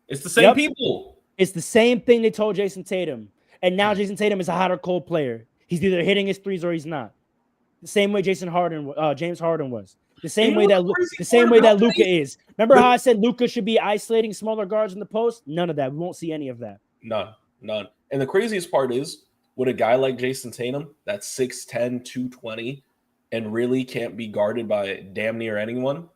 It's the same Yep. people. It's the same thing they told Jason Tatum. And now Jason Tatum is a hot or cold player. He's either hitting his threes or he's not. The same way James Harden was. The same way that Luka is. Remember how I said Luka should be isolating smaller guards in the post? None of that. We won't see any of that. None. And the craziest part is, with a guy like Jason Tatum, that's 6'10", 220, and really can't be guarded by damn near anyone.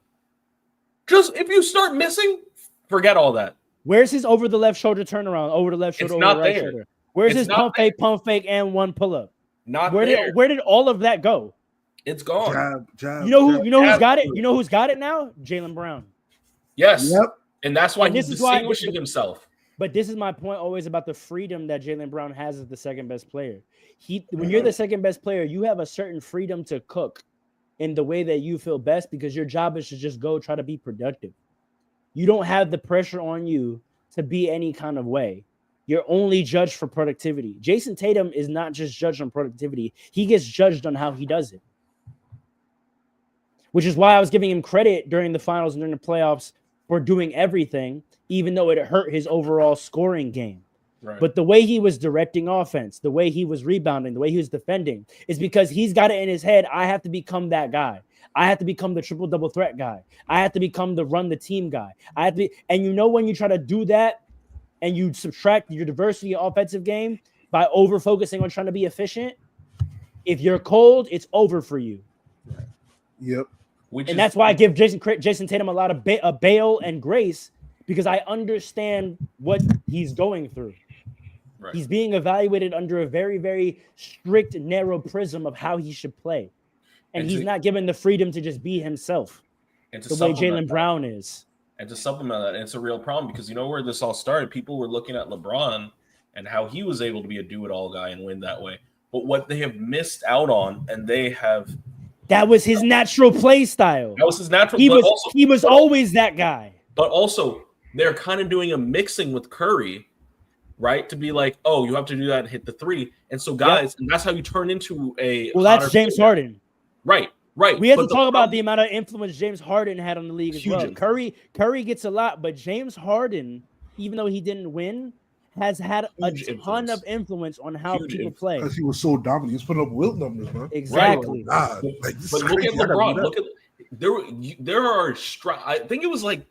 Just if you start missing, forget all that. Where's his over the left shoulder turnaround? Over the left shoulder, It's over not the right there. shoulder? Where's It's his not pump fake, and one pull up? Where there. did all of that go? It's gone. Jab, You know who's jab. got it? You know who's got it now? Jaylen Brown. Yes. Yep. And that's why And he's this is why- distinguishing himself. But this is my point always about the freedom that Jaylen Brown has as the second best player. When you're the second best player, you have a certain freedom to cook in the way that you feel best, because your job is to just go try to be productive. You don't have the pressure on you to be any kind of way. You're only judged for productivity. Jason Tatum is not just judged on productivity. He gets judged on how he does it. Which is why I was giving him credit during the finals and during the playoffs for doing everything, even though it hurt his overall scoring game. Right. But the way he was directing offense, the way he was rebounding, the way he was defending is because he's got it in his head. I have to become that guy. I have to become the triple double threat guy. I have to become the run the team guy. And you know, when you try to do that and you subtract your diversity of offensive game by over focusing on trying to be efficient, if you're cold, it's over for you. Yep. And that's why I give Jason Tatum a lot of bail and grace, because I understand what he's going through. Right. He's being evaluated under a very, very strict, narrow prism of how he should play. And he's not given the freedom to just be himself the way Jaylen Brown is. And to supplement that, and it's a real problem, because you know where this all started? People were looking at LeBron and how he was able to be a do-it-all guy and win that way. But what they have missed out on, and they have... That was his natural play style. That was his natural... He was always that guy. But also, they're kind of doing a mixing with Curry, right? To be like, oh, you have to do that and hit the three. And so, guys, and that's how you turn into a... Well, that's James Harden. Right. We have to talk about the amount of influence James Harden had on the league as well. Influence. Curry gets a lot, but James Harden, even though he didn't win, has had a ton of influence on how people play. Because he was so dominant. He was putting up Wilt numbers, man. Exactly. Right. But look at LeBron. There are I think it was like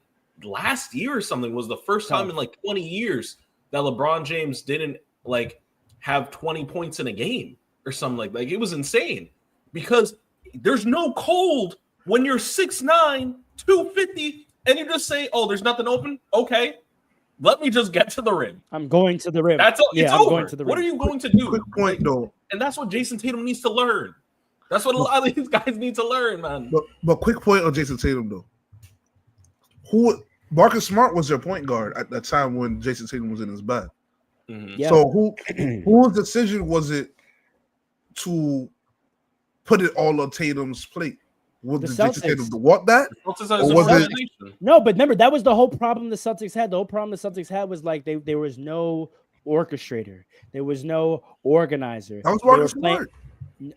last year or something was the first time in like 20 years that LeBron James didn't like have 20 points in a game or something like it was insane, because there's no cold when you're 6'9", 250, and you just say, oh, there's nothing open. Okay, let me just get to the rim. I'm going to the rim. That's it's I'm over. going to the rim. What are you going to do? Quick point, though. And that's what Jason Tatum needs to learn. That's what a lot of these guys need to learn, man. But quick point on Jason Tatum, though. Marcus Smart was their point guard at that time when Jason Tatum was in his bag. Mm-hmm. Yeah. So whose decision was it to put it all on Tatum's plate? Was The Jason Celtics. Tatum to want that? Or was it- No, but remember, that was the whole problem the Celtics had. The whole problem the Celtics had was like there was no orchestrator. There was no organizer. That was They were Marcus playing- Smart.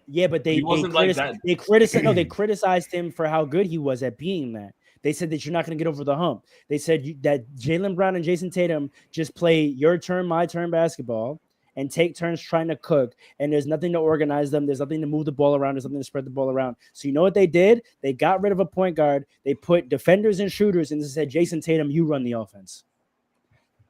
Yeah, but they criticized him for how good he was at being that. They said that you're not going to get over the hump. They said that Jaylen Brown and Jason Tatum just play your turn, my turn basketball, and take turns trying to cook, and there's nothing to organize them. There's nothing to move the ball around. There's nothing to spread the ball around. So you know what they did? They got rid of a point guard. They put defenders and shooters and said, Jason Tatum, you run the offense.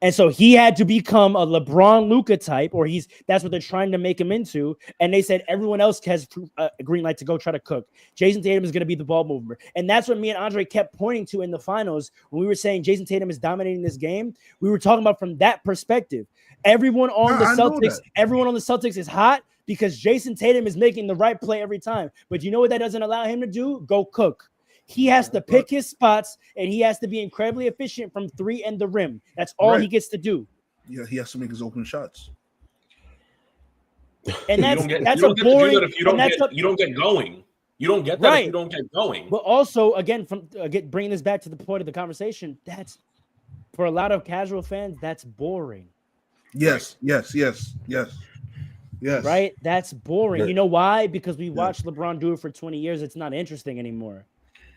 And so he had to become a LeBron Luka type, or that's what they're trying to make him into. And they said everyone else has a green light to go try to cook. Jason Tatum is going to be the ball mover. And that's what me and Andre kept pointing to in the finals when we were saying Jason Tatum is dominating this game. We were talking about from that perspective. Everyone on the Celtics is hot because Jason Tatum is making the right play every time. But you know what that doesn't allow him to do? Go cook. He has to pick his spots, and he has to be incredibly efficient from 3 and the rim. That's all he gets to do. Yeah, he has to make his open shots. And that's a boring. You don't get going. You don't get that if you don't get going. But also, again, bringing this back to the point of the conversation, that's for a lot of casual fans, that's boring. Yes. Right? That's boring. Yeah. You know why? Because we watched LeBron do it for 20 years. It's not interesting anymore.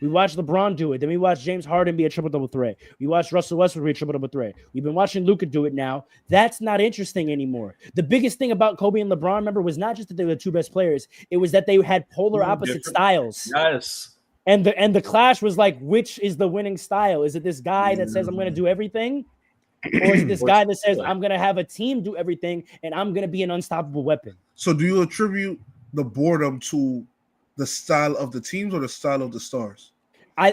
We watched LeBron do it. Then we watched James Harden be a triple-double threat. We watched Russell Westbrook be a triple-double threat. We've been watching Luka do it now. That's not interesting anymore. The biggest thing about Kobe and LeBron, remember, was not just that they were the two best players. It was that they had polar opposite styles. Yes. And the clash was like, which is the winning style? Is it this guy that says, I'm going to do everything? Or is it this guy that says, I'm going to have a team do everything, and I'm going to be an unstoppable weapon? So do you attribute the boredom to the style of the teams or the style of the stars? My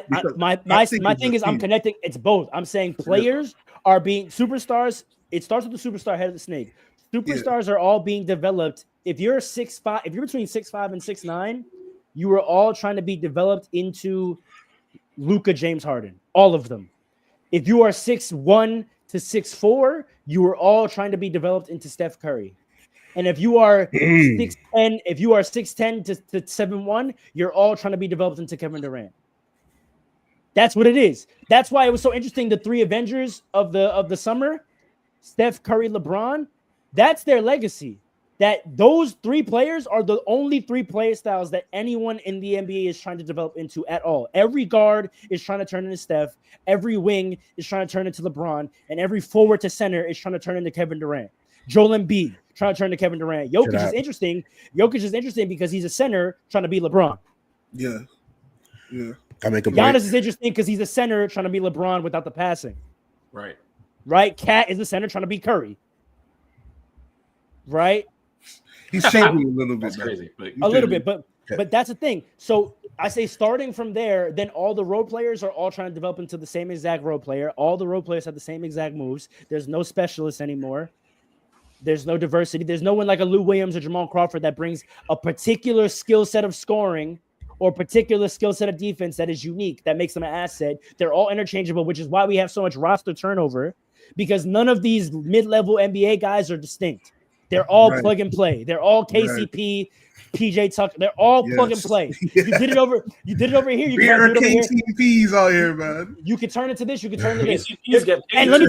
thing is I'm connecting. It's both. I'm saying players are being superstars. It starts with the superstar head of the snake. Superstars are all being developed. If you're 6'5", if you're between 6'5" and 6'9", you are all trying to be developed into Luka, James Harden. All of them. If you are 6'1" to 6'4", you are all trying to be developed into Steph Curry. And if you are 6'10", if you are 6'10" to 7'1", you're all trying to be developed into Kevin Durant. That's what it is. That's why it was so interesting. The three Avengers of the summer, Steph, Curry, LeBron, that's their legacy. That those three players are the only three player styles that anyone in the NBA is trying to develop into at all. Every guard is trying to turn into Steph. Every wing is trying to turn into LeBron. And every forward to center is trying to turn into Kevin Durant. Joel Embiid trying to turn to Kevin Durant. Jokic is interesting. Jokic is interesting because he's a center trying to be LeBron. Yeah. I make a Giannis is interesting because he's a center trying to be LeBron without the passing. Right? Cat is the center trying to be Curry. Right? He's changing a little bit. That's crazy. But that's the thing. So I say starting from there, then all the role players are all trying to develop into the same exact role player. All the role players have the same exact moves. There's no specialists anymore. There's no diversity. There's no one like a Lou Williams or Jamal Crawford that brings a particular skill set of scoring or particular skill set of defense that is unique, that makes them an asset. They're all interchangeable, which is why we have so much roster turnover, because none of these mid-level NBA guys are distinct. They're all plug and play. They're all KCP, PJ Tucker. They're all plug and play. You did it over here. You can do it KCPs out here, man. You can turn it to this. You can turn it to this. And let me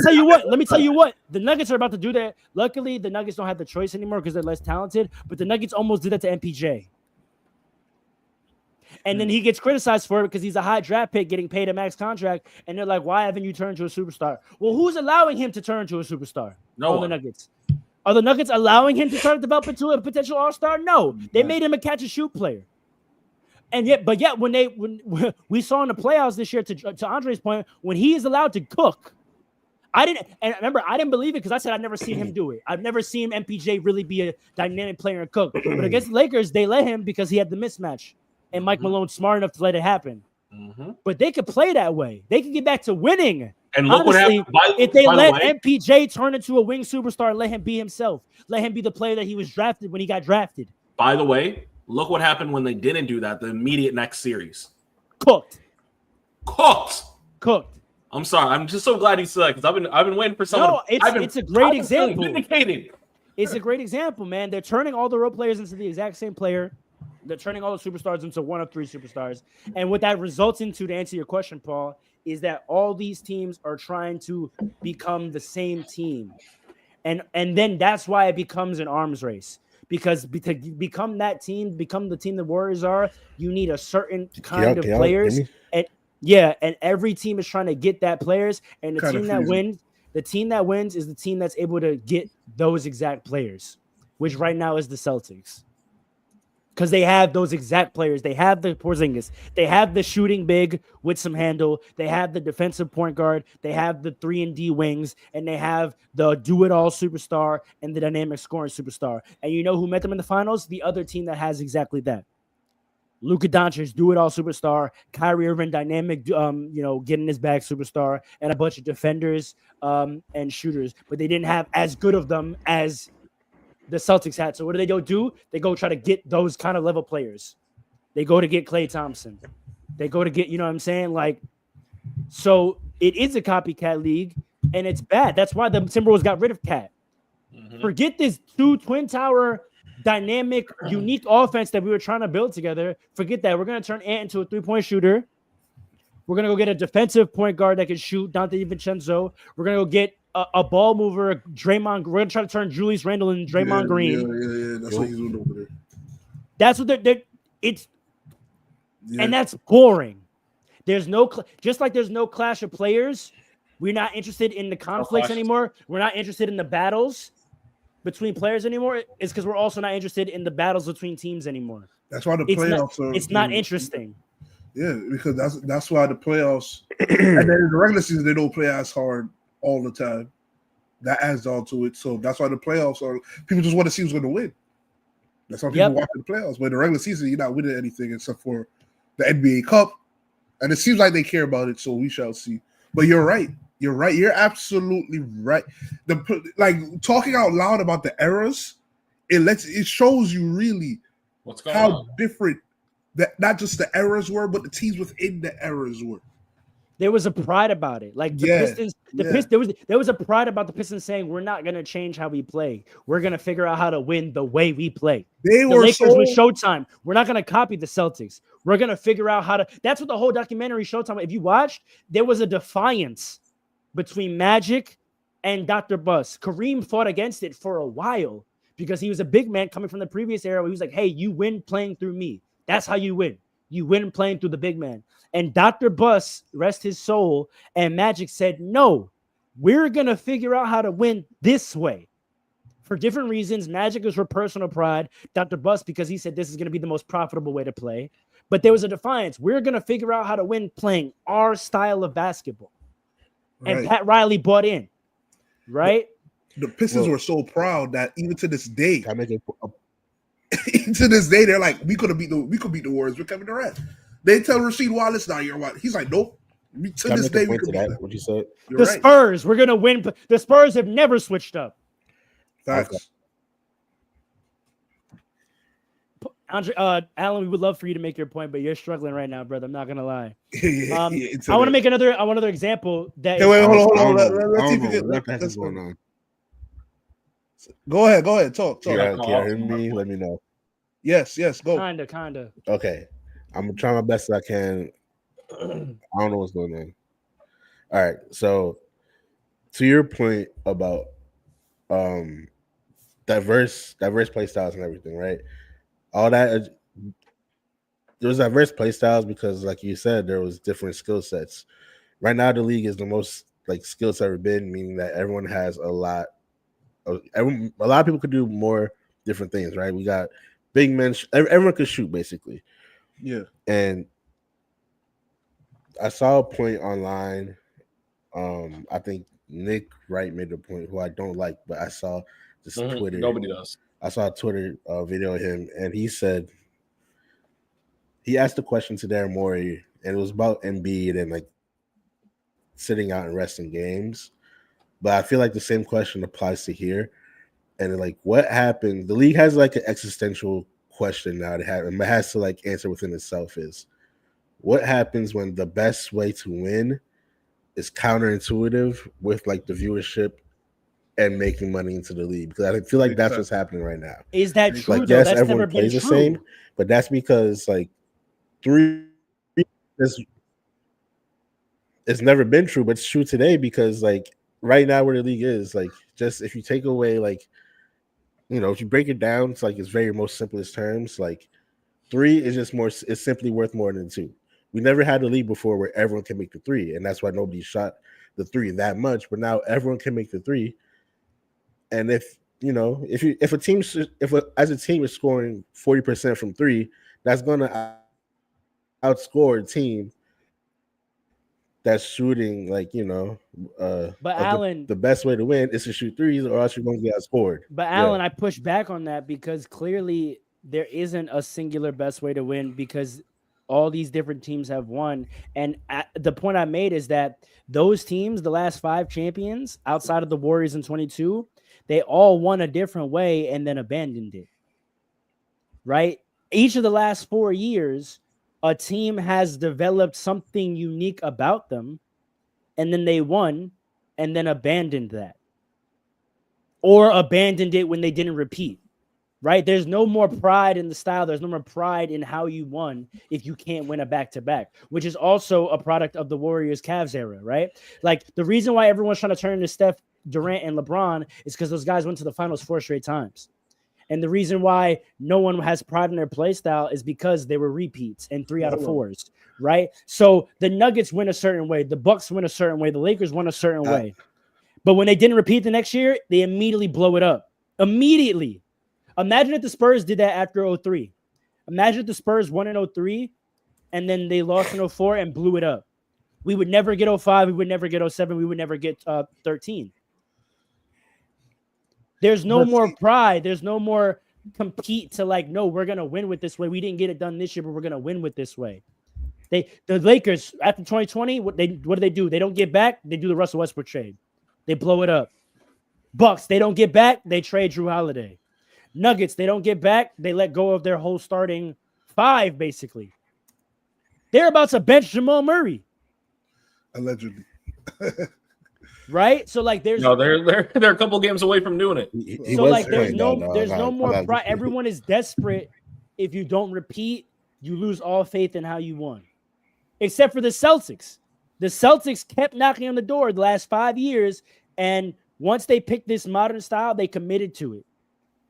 tell you what. The Nuggets are about to do that. Luckily, the Nuggets don't have the choice anymore because they're less talented. But the Nuggets almost did that to MPJ. And then he gets criticized for it because he's a high draft pick getting paid a max contract. And they're like, why haven't you turned to a superstar? Well, who's allowing him to turn to a superstar? No one. The Nuggets. Are the Nuggets allowing him to try to develop into a potential all-star? No. They made him a catch-and-shoot player. And yet when we saw in the playoffs this year, to Andre's point, when he is allowed to cook, I didn't believe it because I said I'd never seen him do it. I've never seen MPJ really be a dynamic player and cook. But against the Lakers, they let him because he had the mismatch. And Mike Malone's smart enough to let it happen. But they could play that way. They could get back to winning. And look honestly, what happened. If they let MPJ turn into a wing superstar and let him be himself, let him be the player that he was drafted when he got drafted. By the way, look what happened when they didn't do that. The immediate next series. Cooked. I'm sorry. I'm just so glad he said that because I've been waiting for someone. No, it's a great example. Vindicated. It's a great example, man. They're turning all the role players into the exact same player. They're turning all the superstars into one of three superstars. And what that results into, to answer your question, Paul, is that all these teams are trying to become the same team. And then that's why it becomes an arms race. Because to become that team, become the team the Warriors are, you need a certain kind of players. And every team is trying to get that players. And the The team that wins is the team that's able to get those exact players, which right now is the Celtics. Because they have those exact players. They have the Porzingis. They have the shooting big with some handle. They have the defensive point guard. They have the 3-and-D wings. And they have the do-it-all superstar and the dynamic scoring superstar. And you know who met them in the finals? The other team that has exactly that. Luka Doncic, do-it-all superstar. Kyrie Irving, dynamic, getting his bag superstar. And a bunch of defenders and shooters. But they didn't have as good of them as the Celtics had. So what do? They go try to get those kind of level players. They go to get Klay Thompson. They go to get, you know what I'm saying? Like, so it is a copycat league, and it's bad. That's why the Timberwolves got rid of Cat. Mm-hmm. Forget this 2 twin tower dynamic, unique offense that we were trying to build together. Forget that. We're going to turn Ant into a 3-point shooter. We're going to go get a defensive point guard that can shoot, Dante DiVincenzo. We're going to go get a ball mover, Draymond. We're going to try to turn Julius Randle into Draymond Green. Yeah. That's what he's doing over there. That's what they're and that's boring. There's no, just like there's no clash of players. We're not interested in the conflicts anymore. We're not interested in the battles between players anymore. It's because we're also not interested in the battles between teams anymore. That's why the playoffs it's not interesting. Yeah, because that's why the playoffs and then in the regular season they don't play as hard all the time. That adds on to it. So that's why the playoffs are people just want to see who's going to win. That's why people watch the playoffs. But in the regular season, you're not winning anything except for the NBA Cup. And it seems like they care about it, so we shall see. But you're right. You're right. You're absolutely right. Talking out loud about the eras, it shows you really what's going how on. Different that not just the eras were, but the teams within the eras were. There was a pride about it. Like the Pistons, there was a pride about the Pistons saying we're not gonna change how we play. We're gonna figure out how to win the way we play. The Lakers with Showtime. We're not gonna copy the Celtics. We're gonna figure out how to. That's what the whole documentary Showtime. If you watched, there was a defiance between Magic and Dr. Buss. Kareem fought against it for a while because he was a big man coming from the previous era where he was like, "Hey, you win playing through me. That's how you win. You win playing through the big man." And Dr. Buss, rest his soul, and Magic said, no, we're going to figure out how to win this way. For different reasons, Magic was for personal pride. Dr. Buss, because he said this is going to be the most profitable way to play. But there was a defiance. We're going to figure out how to win playing our style of basketball. Right. And Pat Riley bought in, right? The Pistons were so proud that even to this day, they're like, we could beat the Warriors with Kevin Durant. They tell Rasheed Wallace, "Now you're what?" He's like, "Nope." To this day, we could beat them. What you said? The Spurs, we're gonna win. The Spurs have never switched up. Facts. Andre, Alan, we would love for you to make your point, but you're struggling right now, brother. I'm not gonna lie. I want to make another example. That wait, hold on. Let's see if we get. What's going on? Go ahead. Talk. Can you hear me? Let me know. Yes. Go. Kinda. Okay. I'm gonna try my best I can. I don't know what's going on. All right. So to your point about diverse play styles and everything, right? All that there was diverse play styles because, like you said, there was different skill sets. Right now, the league is the most skills ever been, meaning that everyone has a lot of people could do more different things, right? We got big men, everyone could shoot basically. Yeah. And I saw a point online. I think Nick Wright made a point who I don't like, but I saw this Twitter. Nobody does. I saw a Twitter video of him, and he said he asked a question to Darren Morey, and it was about Embiid and sitting out and resting games. But I feel like the same question applies to here. And what happened? The league has an existential question now. It has to answer within itself is what happens when the best way to win is counterintuitive with the viewership and making money into the league, because I feel that's what's happening right now. Is that true? Yes, that's everyone plays the same, but that's because three it's never been true, but it's true today because right now where the league is just if you take away if you break it down, it's very most simplest terms. 3 is just more. It's simply worth more than 2. We never had a league before where everyone can make the three, and that's why nobody shot the three that much. But now everyone can make the three, and if a team as a team is scoring 40% from three, that's going to outscore a team that's shooting But Alan, the best way to win is to shoot threes, or else you're going to get outscored. But Alan, I push back on that because clearly there isn't a singular best way to win because all these different teams have won. And the point I made is that those teams, the last 5 champions outside of the Warriors in 22, they all won a different way and then abandoned it. Right? Each of the last 4 years, a team has developed something unique about them, and then they won and then abandoned that. Or abandoned it when they didn't repeat, right? There's no more pride in the style. There's no more pride in how you won if you can't win a back-to-back, which is also a product of the Warriors-Cavs era, right? Like, the reason why everyone's trying to turn to Steph, Durant, and LeBron is because those guys went to the finals 4 straight times. And the reason why no one has pride in their play style is because they were repeats and 3 out of 4s, right? So the Nuggets win a certain way. The Bucks win a certain way. The Lakers win a certain way. But when they didn't repeat the next year, they immediately blow it up. Immediately. Imagine if the Spurs did that after 03. Imagine if the Spurs won in 03 and then they lost in 04 and blew it up. We would never get 05. We would never get 07. We would never get 13. There's no more pride. There's no more compete to no, we're going to win with this way. We didn't get it done this year, but we're going to win with this way. The Lakers, after 2020, what do they do? They don't get back. They do the Russell Westbrook trade. They blow it up. Bucks, they don't get back. They trade Drew Holiday. Nuggets, they don't get back. They let go of their whole starting 5, basically. They're about to bench Jamal Murray. Allegedly. Right? So there's they're a couple games away from doing it. There's no more pride. Everyone is desperate. If you don't repeat, you lose all faith in how you won. Except for the Celtics. The Celtics kept knocking on the door the last 5 years, and once they picked this modern style, they committed to it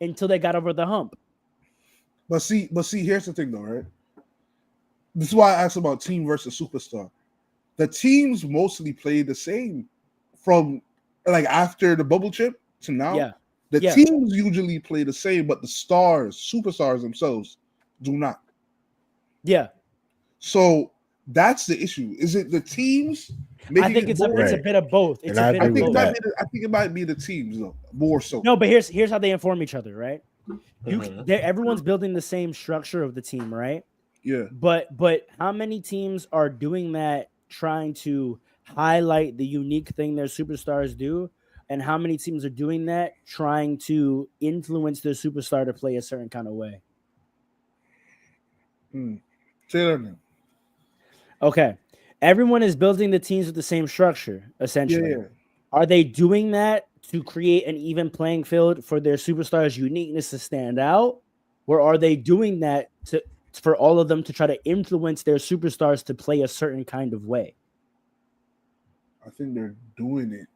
until they got over the hump. But see, here's the thing though, right? This is why I asked about team versus superstar. The teams mostly play the same from after the bubble chip to now. Yeah. The teams usually play the same, but the superstars themselves do not. Yeah. So that's the issue. Is it the teams? I think it's a bit of both. I think it might be the teams though, more so. No, but here's how they inform each other, right? Everyone's building the same structure of the team, right? Yeah. But how many teams are doing that, trying to highlight the unique thing their superstars do, and how many teams are doing that, trying to influence their superstar to play a certain kind of way? Say that now. Okay. Everyone is building the teams with the same structure, essentially. Yeah. Are they doing that to create an even playing field for their superstars' uniqueness to stand out? Or are they doing that for all of them to try to influence their superstars to play a certain kind of way? I think they're doing it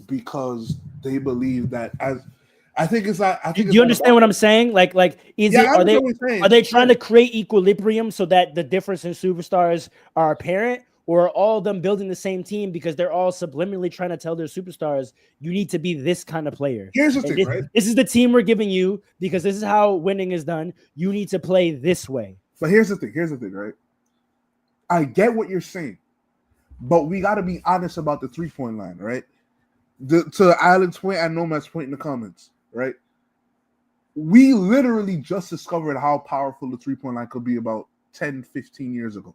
because they believe that do you understand what I'm saying? Are they trying to create equilibrium so that the difference in superstars are apparent, or are all of them building the same team because they're all subliminally trying to tell their superstars, you need to be this kind of player? Here's the thing, right? This is the team we're giving you because this is how winning is done. You need to play this way. But here's the thing, right? I get what you're saying, but we got to be honest about the 3-point line, right? To Alan's point and Nomad's point in the comments, right? We literally just discovered how powerful the 3-point line could be about 10, 15 years ago.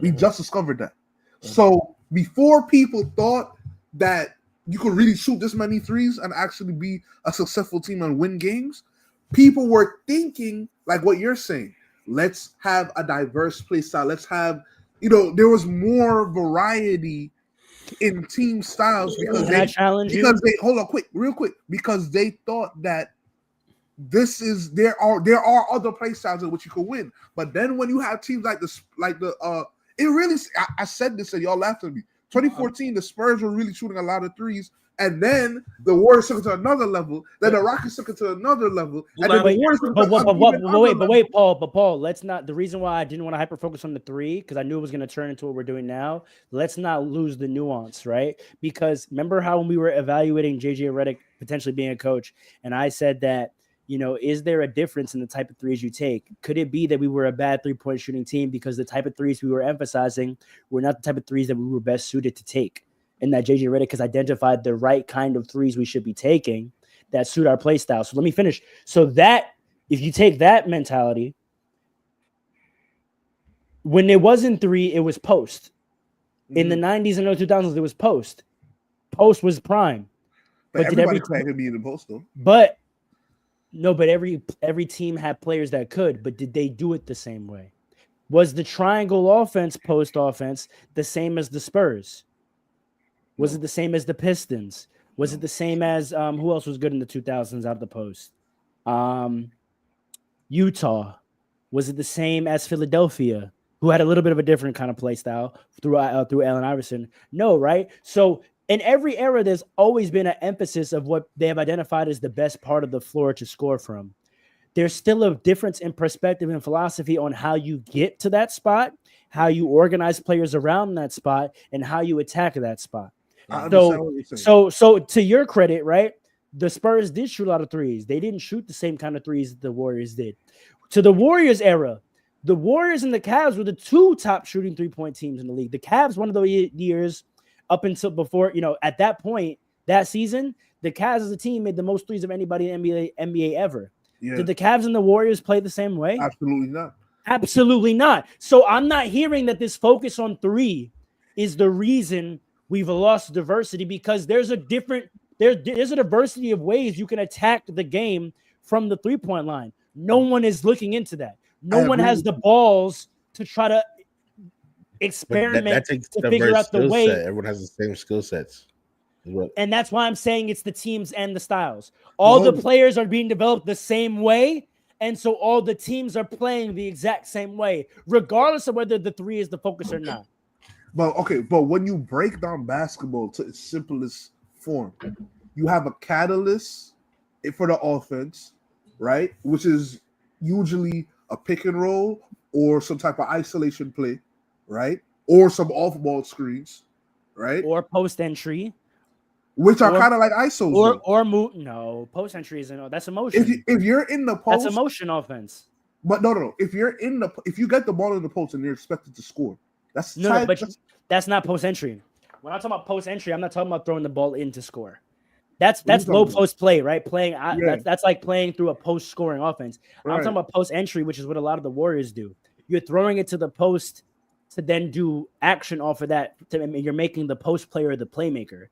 We just discovered that. So before people thought that you could really shoot this many threes and actually be a successful team and win games, people were thinking like what you're saying. Let's have a diverse play style. Let's have, there was more variety in team styles because because they thought that there are other play styles in which you could win. But then when you have teams I said this and y'all laughed at me. 2014, the Spurs were really shooting a lot of threes And then the Warriors took it to another level. Then the Rockets took it to another level. And then the Warriors took it to wait, Paul. Let's not. The reason why I didn't want to hyper focus on the three because I knew it was going to turn into what we're doing now. Let's not lose the nuance, right? Because remember how when we were evaluating JJ Redick potentially being a coach, and I said that is there a difference in the type of threes you take? Could it be that we were a bad 3-point shooting team because the type of threes we were emphasizing were not the type of threes that we were best suited to take? And that JJ Redick has identified the right kind of threes we should be taking that suit our play style. So let me finish. So that if you take that mentality, when it wasn't three, it was post. In the 90s and early 2000s, it was post. Post was prime. But everybody could be in the post though. But every team had players that could. But did they do it the same way? Was the triangle offense, post offense, the same as the Spurs? Was it the same as the Pistons? Was it the same as who else was good in the 2000s out of the post? Utah. Was it the same as Philadelphia, who had a little bit of a different kind of play style through Allen Iverson? No, right? So in every era, there's always been an emphasis of what they have identified as the best part of the floor to score from. There's still a difference in perspective and philosophy on how you get to that spot, how you organize players around that spot, and how you attack that spot. So to your credit, right? The Spurs did shoot a lot of threes. They didn't shoot the same kind of threes that the Warriors did. To the Warriors era, the Warriors and the Cavs were the two top shooting 3-point teams in the league. The Cavs, one of those years up until before, at that point, that season, the Cavs as a team made the most threes of anybody in NBA ever. Yeah. Did the Cavs and the Warriors play the same way? Absolutely not. Absolutely not. So I'm not hearing that this focus on three is the reason we've lost diversity, because there's a diversity of ways you can attack the game from the 3-point line. No one is looking into that. No one has the balls to try to experiment to figure out the way. Everyone has the same skill sets. And that's why I'm saying it's the teams and the styles. All the players are being developed the same way. And so all the teams are playing the exact same way, regardless of whether the three is the focus or not. But when you break down basketball to its simplest form, you have a catalyst for the offense, right? Which is usually a pick and roll or some type of isolation play, right? Or some off-ball screens, right? Or post entry, which are kind of like ISOs. Or move. No, post entry isn't. That's emotion. If you're in the post, that's emotion offense. But no. If you get the ball in the post and you're expected to score. That's not post entry. When I talk about post entry, I'm not talking about throwing the ball in to score. That's low post play, right? That's like playing through a post scoring offense. Right. I'm talking about post entry, which is what a lot of the Warriors do. You're throwing it to the post to then do action off of that. You're making the post player the playmaker,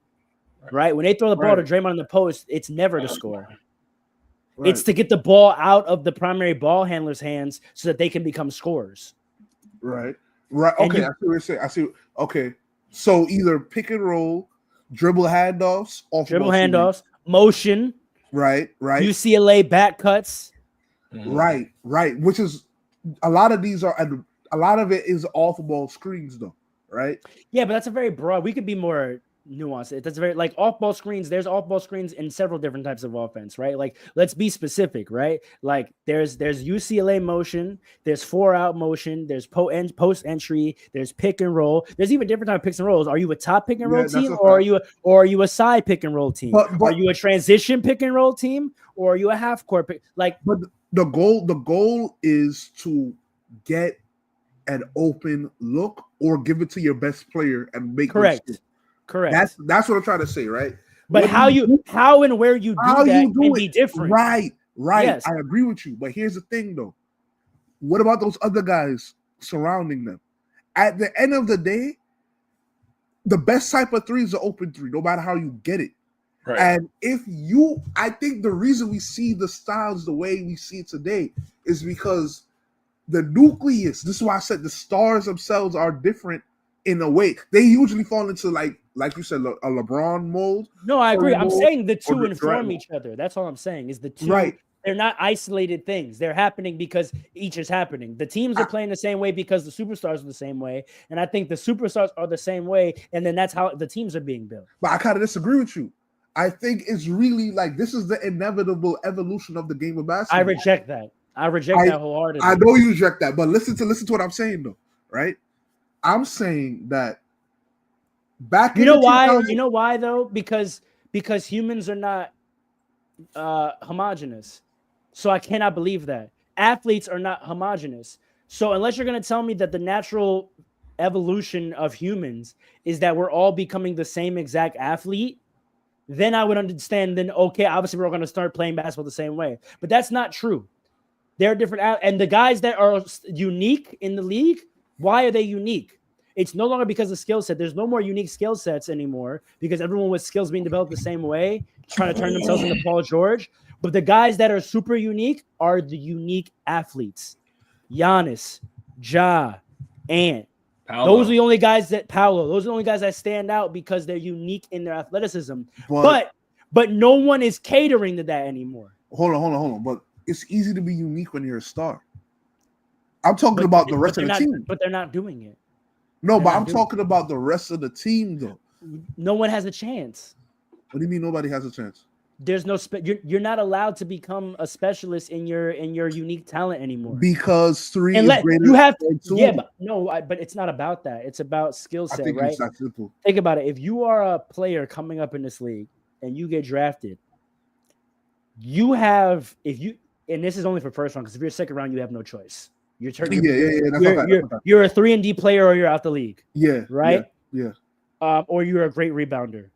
right? When they throw the ball to Draymond in the post, it's never to score. Right. It's to get the ball out of the primary ball handler's hands so that they can become scorers. Right. Okay, I see what you're saying. Okay, so either pick and roll, dribble handoffs, motion. Right. UCLA back cuts. Right. Which is a lot of it is off ball screens though, right? Yeah, but that's a very broad. We could be more nuanced. That's very like off ball screens. There's off ball screens in several different types of offense, right? Like let's be specific, right? Like there's UCLA motion, there's 4-out motion, there's post entry, there's pick and roll. There's even different type of picks and rolls. Are you a top pick and roll team, or are you a side pick and roll team? Are you a transition pick and roll team, or are you a half court pick? But the goal is to get an open look or give it to your best player and make correct. That's what I'm trying to say, right? But how and where you do that can be different. Right. Yes. I agree with you. But here's the thing, though. What about those other guys surrounding them? At the end of the day, the best type of three is the open three, no matter how you get it. Right. And I think the reason we see the styles the way we see it today is because the nucleus, this is why I said the stars themselves are different in a way. They usually fall into like you said, a LeBron mold. No, I agree. I'm saying the two inform each other. That's all I'm saying is the two. Right. They're not isolated things. They're happening because each is happening. The teams are playing the same way because the superstars are the same way. And I think the superstars are the same way. And then that's how the teams are being built. But I kind of disagree with you. I think it's really like this is the inevitable evolution of the game of basketball. I reject that. I reject that wholeheartedly. I know you reject that, but listen to what I'm saying though, right? I'm saying that back You in know the why? 2000s You know why though? Because humans are not homogenous. So I cannot believe that. Athletes are not homogenous. So unless you're going to tell me that the natural evolution of humans is that we're all becoming the same exact athlete, then I would understand. Then okay, obviously we're going to start playing basketball the same way. But that's not true. They're different, and the guys that are unique in the league, why are they unique? It's no longer because of skill set. There's no more unique skill sets anymore because everyone with skills being developed the same way, trying to turn themselves into Paul George. But the guys that are super unique are the unique athletes. Giannis, Ja, Ant. Paolo. Those are the only guys that Those are the only guys that stand out because they're unique in their athleticism. But no one is catering to that anymore. Hold on. But it's easy to be unique when you're a star. I'm talking about the rest of the team. But they're not doing it. No, but I'm talking about the rest of the team, though. No one has a chance. What do you mean nobody has a chance? There's no you're not allowed to become a specialist in your unique talent anymore. Because three is greater you have than two. Yeah, but it's not about that. It's about skill set, right? It's that simple. Think about it. If you are a player coming up in this league and you get drafted, you have and this is only for first round because if you're second round, you have no choice. You're turning. You're a 3-and-D player or you're out the league. Yeah. Right. Yeah. Or you're a great rebounder.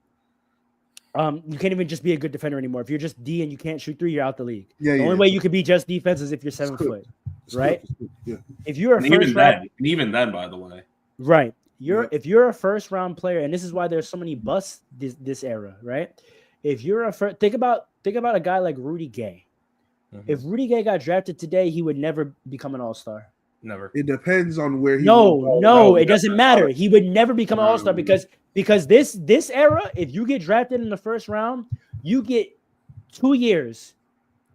You can't even just be a good defender anymore. If you're just D and you can't shoot three, you're out the league. Yeah. The only way you could be just defense is if you're 7 foot. Right. Yeah. If you're a even then, by the way. Right. If you're a first round player, and this is why there's so many busts this era, right? If you're a think about a guy like Rudy Gay. Mm-hmm. If Rudy Gay got drafted today, he would never become an all-star. Never. It depends on where he. No, it doesn't matter. He would never become an all-star because this era, if you get drafted in the first round, you get 2 years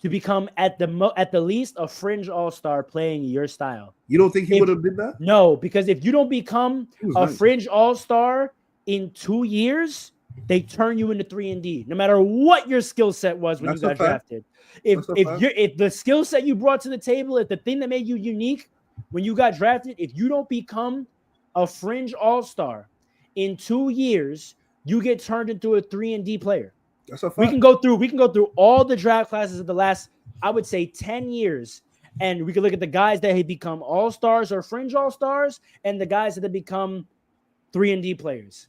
to become at the least a fringe all-star playing your style. You don't think he would have been that? No, because if you don't become a fringe all-star in 2 years, they turn you into 3-and-D. No matter what your skill set was when you got drafted. If the skill set you brought to the table, if the thing that made you unique when you got drafted, if you don't become a fringe all-star in 2 years, you get turned into a 3-and-D player. That's a fact. We can go through all the draft classes of the last, I would say, 10 years, and we can look at the guys that have become all-stars or fringe all-stars and the guys that have become 3-and-D players.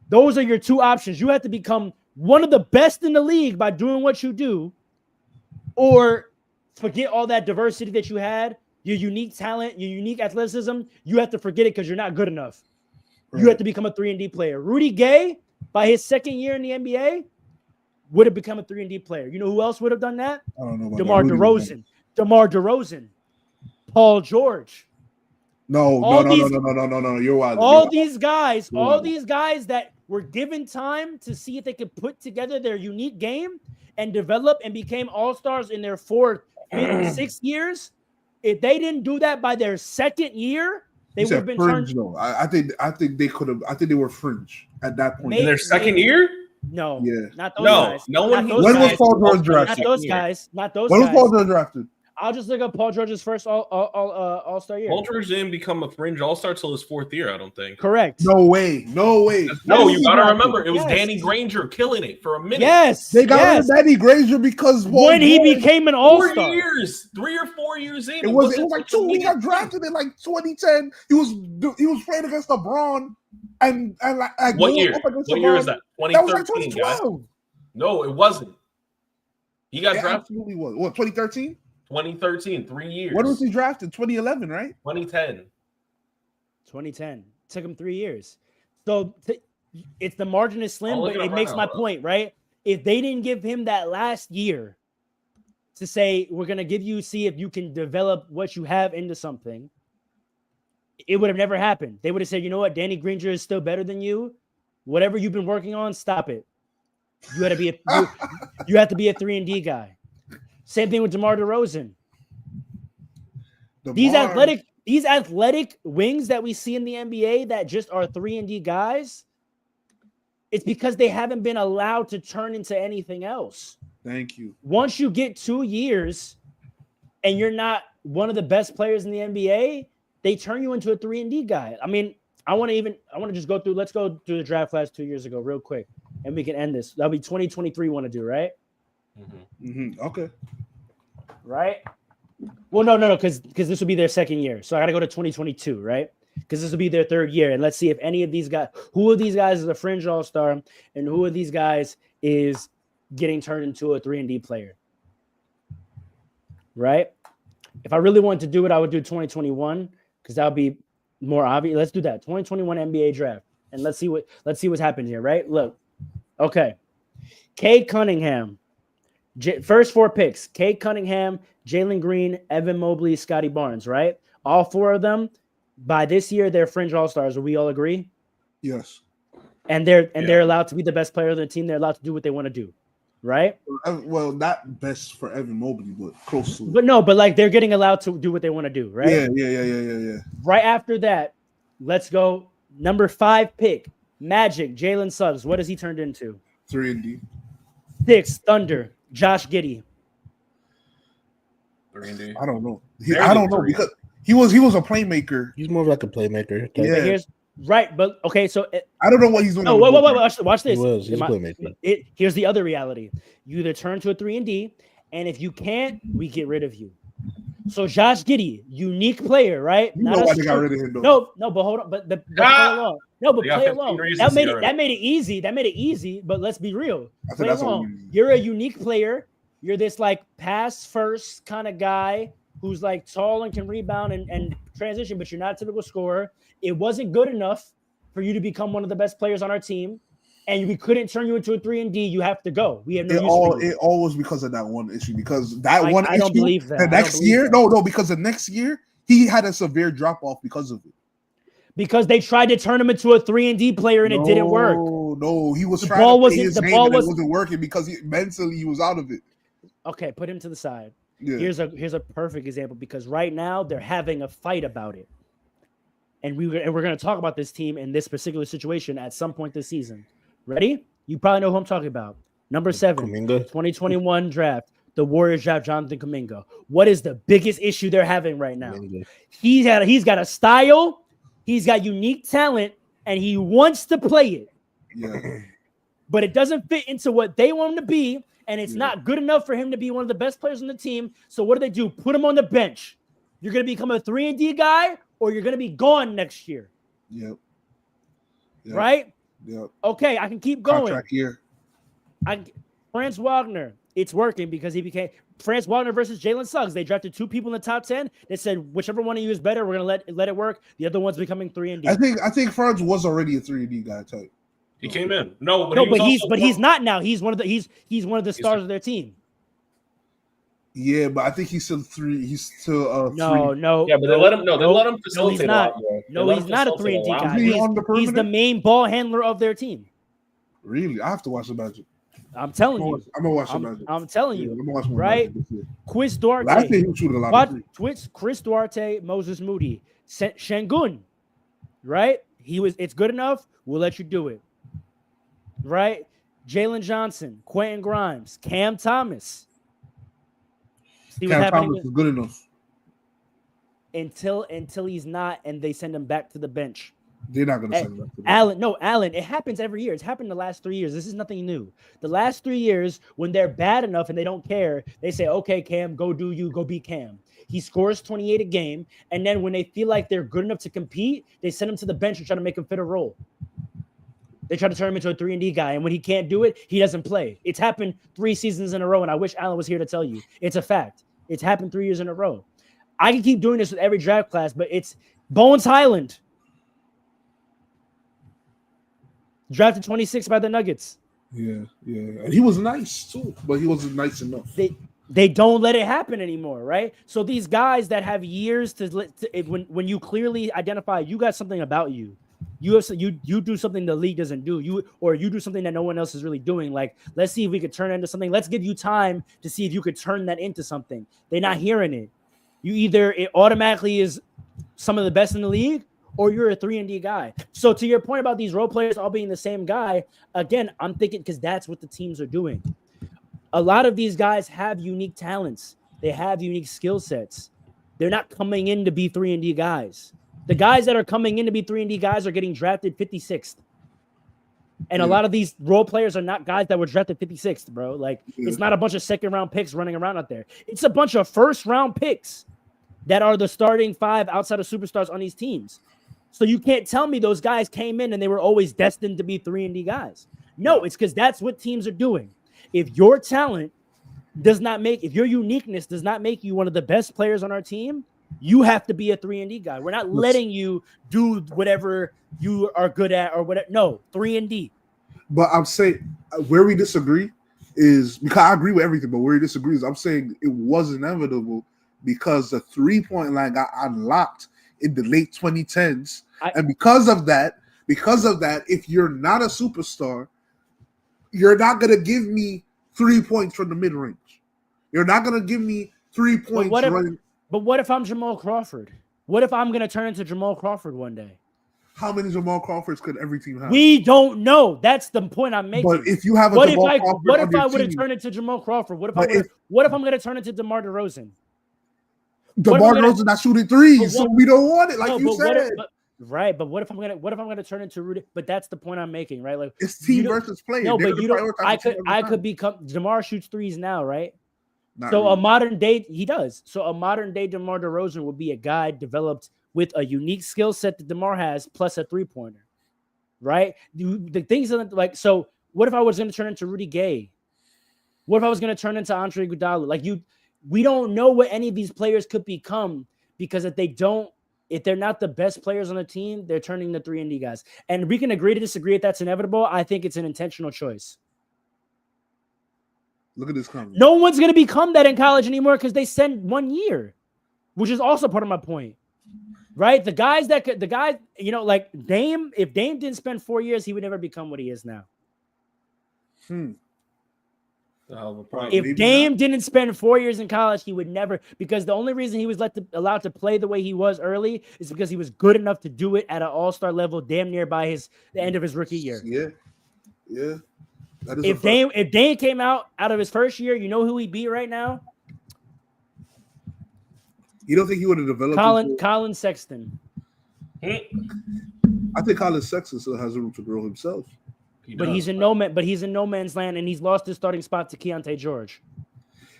Those are your two options. You have to become one of the best in the league by doing what you do, or forget all that diversity that you had, your unique talent, your unique athleticism. You have to forget it because you're not good enough. Right. You have to become a 3-and-D player. Rudy Gay, by his second year in the NBA, would have become a 3-and-D player. You know who else would have done that? I don't know. DeMar DeRozan. Paul George. No. You're wild. All these guys that were given time to see if they could put together their unique game and develop and became all-stars in their 4th, 5th, 6th years. If they didn't do that by their second year, they would have been fringe. No, I think they could have. I think they were fringe at that point. In their second year? No. Yeah. Not those guys. No one. When was Paul George drafted? Not those guys. Not those guys. When was Paul George drafted? I'll just look up Paul George's first all-star year. Paul George didn't become a fringe all-star till his 4th year, I don't think. Correct. No way. No, you gotta remember, it was Danny Granger killing it for a minute. Yes. They got rid of Danny Granger because when he became an all-star. 4 years, 3 or 4 years in. It was like 2. He got drafted in like 2010. He was playing against LeBron and like what year? What year is that? 2013. That was like 2012. Guys. No, it wasn't. He got drafted. Absolutely was. What, 2013? 2013, 3 years. When was he drafted? 2011, right? 2010. 2010. Took him 3 years. So it's the margin is slim, but it makes my point, right? If they didn't give him that last year to say, we're going to give you, see if you can develop what you have into something, it would have never happened. They would have said, you know what? Danny Granger is still better than you. Whatever you've been working on, stop it. You had to be you have to be a 3-and-D guy. Same thing with DeMar DeRozan. These athletic wings that we see in the NBA that just are 3-and-D guys, It's because they haven't been allowed to turn into anything else. Thank you. Once you get 2 years and you're not one of the best players in the NBA, they turn you into a 3-and-D guy. I mean, I want to just go through. Let's go through the draft class 2 years ago real quick, and we can end this. That'll be 2023. Want to do right? Okay. Right. Well, no, because this will be their second year, so I got to go to 2022, right? Because this will be their third year, and let's see if any of these guys, who of these guys is a fringe all-star, and who of these guys is getting turned into a 3-and-D player. Right. If I really wanted to do it, I would do 2021 because that would be more obvious. Let's do that 2021 NBA draft, and let's see what's happened here. Right. Look. Okay. Cade Cunningham. First 4 picks: Cade Cunningham, Jalen Green, Evan Mobley, Scotty Barnes. Right. All 4 of them by this year, they're fringe all-stars. Will we all agree? Yes. And they're allowed to be the best player of the team. They're allowed to do what they want to do. Right. Well, not best for Evan Mobley, but close to. But like they're getting allowed to do what they want to do. Right. Yeah. Right after that, let's go number 5 pick, Magic, Jalen Suggs. What has he turned into? 3-and-D. 6, Thunder, Josh Giddey. 3-and-D. I don't know. I don't know because he was a playmaker. He's more of like a playmaker. Yeah. Right, but okay, so I don't know what he's doing. No, wait, watch this. He's a playmaker. Here's the other reality: you either turn to a 3-and-D, and if you can't, we get rid of you. So Josh Giddey, unique player, right? You know why they got rid of him, No, though. but hold on, but play along. No, but play along. That made it easy. That made it easy. But let's be real. Play along. You're a unique player. You're this like pass first kind of guy who's like tall and can rebound and transition, but you're not a typical scorer. It wasn't good enough for you to become one of the best players on our team, and we couldn't turn you into a 3-and-D. You have to go. We have no use for you. It all was because of that one issue. Because that one issue, I don't believe that. The next year, no, because the next year he had a severe drop off because of it. Because they tried to turn him into a 3-and-D player and it didn't work. No, he was trying to play his game and it wasn't working because mentally he was out of it. Okay, put him to the side. Yeah. Here's a perfect example because right now they're having a fight about it. And we're going to talk about this team in this particular situation at some point this season. Ready? You probably know who I'm talking about. Number 7, Kuminga. 2021 draft. The Warriors draft Jonathan Kuminga. What is the biggest issue they're having right now? Kuminga. He's got a style, he's got unique talent, and he wants to play it. Yeah. But it doesn't fit into what they want him to be, and it's not good enough for him to be one of the best players on the team. So what do? Put him on the bench. You're going to become a 3-and-D guy, or you're going to be gone next year. Yep. Right? Yep. Okay, I can keep going. Contract year. Franz Wagner, it's working because he became Franz Wagner versus Jalen Suggs. They drafted 2 people in the top 10. They said whichever one of you is better, we're gonna let it work. The other one's becoming 3-and-D. I think Franz was already a 3-and-D guy type. He came in. But he's not now. He's one of the stars of their team. Yeah, but I think he's still 3. He's still no. Yeah, but they let him. They let him facilitate. He's not. He's not a 3-and-D guy. He's the main ball handler of their team. Really, I have to watch the Magic. I'm telling you. I'm gonna watch the Magic. I'm telling you. I'm gonna watch right? Chris Duarte. Last year he was shooting a lot of threes. Chris Duarte, Moses Moody, Şengün. Right? It's good enough. We'll let you do it. Right? Jalen Johnson, Quentin Grimes, Cam Thomas. See what's happening? Thomas is good enough. Until he's not, and they send him back to the bench. They're not going to send him back to the bench. Allen, it happens every year. It's happened the last 3 years. This is nothing new. The last 3 years, when they're bad enough and they don't care, they say, okay, Cam, go be Cam. He scores 28 a game, and then when they feel like they're good enough to compete, they send him to the bench and try to make him fit a role. They try to turn him into a 3-and-D guy, and when he can't do it, he doesn't play. It's happened 3 seasons in a row, and I wish Allen was here to tell you. It's a fact. It's happened 3 years in a row. I can keep doing this with every draft class, but it's Bones Highland. Drafted 26 by the Nuggets. Yeah. And he was nice, too, but he wasn't nice enough. They don't let it happen anymore, right? So these guys that have years when you clearly identify you got something about you, you do something the league doesn't do, you do something that no one else is really doing. Like, let's see if we could turn it into something. Let's give you time to see if you could turn that into something. They're not hearing it. It automatically is some of the best in the league, or you're a 3-and-D guy. So to your point about these role players all being the same guy, again, I'm thinking because that's what the teams are doing. A lot of these guys have unique talents. They have unique skill sets. They're not coming in to be 3-and-D guys. The guys that are coming in to be 3-and-D guys are getting drafted 56th. And a lot of these role players are not guys that were drafted 56th, bro. Like, it's not a bunch of second-round picks running around out there. It's a bunch of first-round picks that are the starting 5 outside of superstars on these teams. So you can't tell me those guys came in and they were always destined to be 3-and-D guys. No, it's because that's what teams are doing. If your talent does not make, if your uniqueness does not make you one of the best players on our team, you have to be a 3-and-D guy. We're not letting you do whatever you are good at or whatever. No, 3-and-D. But I'm saying where we disagree is because I agree with everything, but where we disagree is I'm saying it was inevitable because the 3-point line got unlocked in the late 2010s. And because of that, if you're not a superstar, you're not going to give me 3 points from the mid-range. You're not going to give me 3 points. But what if I'm Jamal Crawford? What if I'm going to turn into Jamal Crawford one day? How many Jamal Crawfords could every team have? We don't know. That's the point I'm making. But if you have a what Jamal if Crawford what if I on would your have team, turned into Jamal Crawford? What if I'm going to turn into DeMar DeRozan? DeMar DeRozan not shooting threes, so we don't want it, like you said. Right, but what if I'm gonna turn into Rudy? But that's the point I'm making, right? Like it's team versus player. No, but you don't. I could become DeMar shoots threes now, right? A modern day he does. So a modern day DeMar DeRozan would be a guy developed with a unique skill set that DeMar has, plus a 3-pointer, right? The things like so. What if I was going to turn into Rudy Gay? What if I was going to turn into Andre Iguodala? Like we don't know what any of these players could become because if they're not the best players on the team, they're turning the 3-and-D guys. And we can agree to disagree if that's inevitable. I think it's an intentional choice. Look at this comment. No one's going to become that in college anymore because they send 1 year, which is also part of my point, right? The guys, like Dame, if Dame didn't spend 4 years, he would never become what he is now. If Dame didn't spend 4 years in college, he would never, because the only reason he was allowed to play the way he was early is because he was good enough to do it at an all-star level, damn near by the end of his rookie year. Yeah. If Dame came out of his first year, you know who he'd be right now? You don't think he would have developed? Colin Sexton. I think Colin Sexton still has room to grow himself. He's in no man's land, and he's lost his starting spot to Keontae George.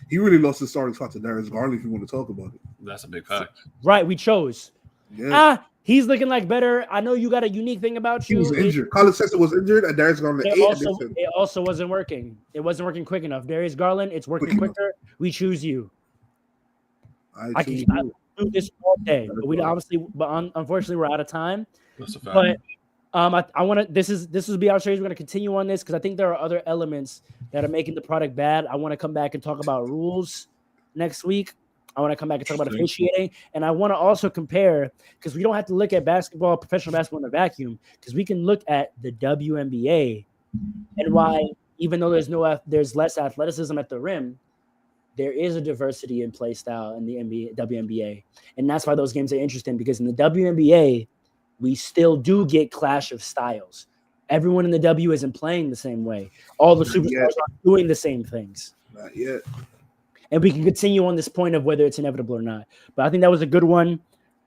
He really lost his starting spot to Darius Garland, if you want to talk about it. That's a big fact. Right, we chose. Yeah. He's looking like better. I know you got a unique thing about you. He was injured. Colin Sexton was injured, and Darius Garland it also wasn't working. It wasn't working quick enough. Darius Garland, it's working quicker. We choose you. I can do this all day, but unfortunately, we're out of time. That's a fact. But I want to. This will be our series. We're going to continue on this because I think there are other elements that are making the product bad. I want to come back and talk about rules next week. I want to come back and talk about officiating, and I want to also compare because we don't have to look at professional basketball in a vacuum because we can look at the WNBA and why, even though there's less athleticism at the rim, there is a diversity in play style in the WNBA, and that's why those games are interesting because in the WNBA. We still do get clash of styles. Everyone in the W isn't playing the same way. All the superstars aren't doing the same things. Not yet. And we can continue on this point of whether it's inevitable or not. But I think that was a good one.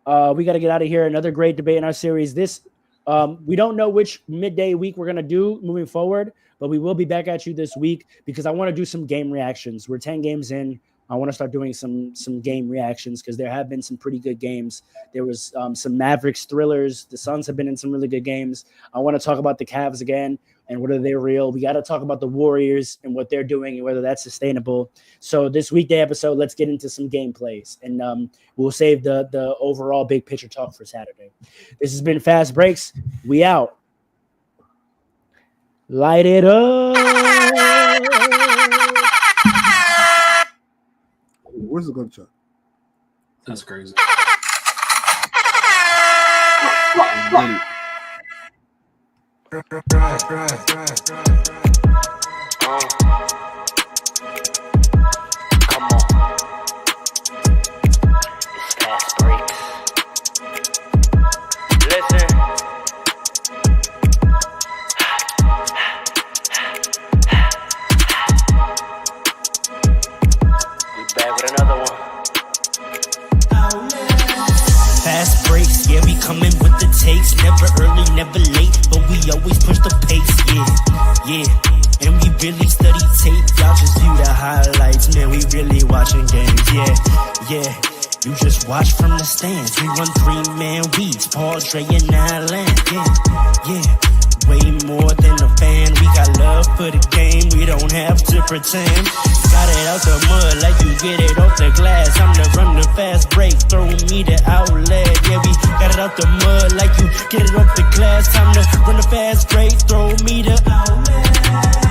We got to get out of here. Another great debate in our series. We don't know which midday week we're going to do moving forward, but we will be back at you this week because I want to do some game reactions. We're 10 games in. I want to start doing some game reactions because there have been some pretty good games. There was some Mavericks thrillers. The Suns have been in some really good games. I want to talk about the Cavs again and whether they're real. We got to talk about the Warriors and what they're doing and whether that's sustainable. So this weekday episode, let's get into some gameplays and we'll save the overall big picture talk for Saturday. This has been Fast Breaks. We out. Light it up. Where's the gunshot? That's crazy. Come on. It's fast breaks. Yeah, and we really study tape. Y'all just view the highlights. Man, we really watching games. Yeah. You just watch from the stands. We run 3-man weeks. Paul, Dre, and Allen. Yeah. Way more than a fan. We got love for the game. We don't have to pretend. Got it out the mud like you get it off the glass. I'm the run the fast break. Throw me the outlet. Yeah, we got it out the mud like you get it off the glass. Time to run the fast break. Throw me the outlet.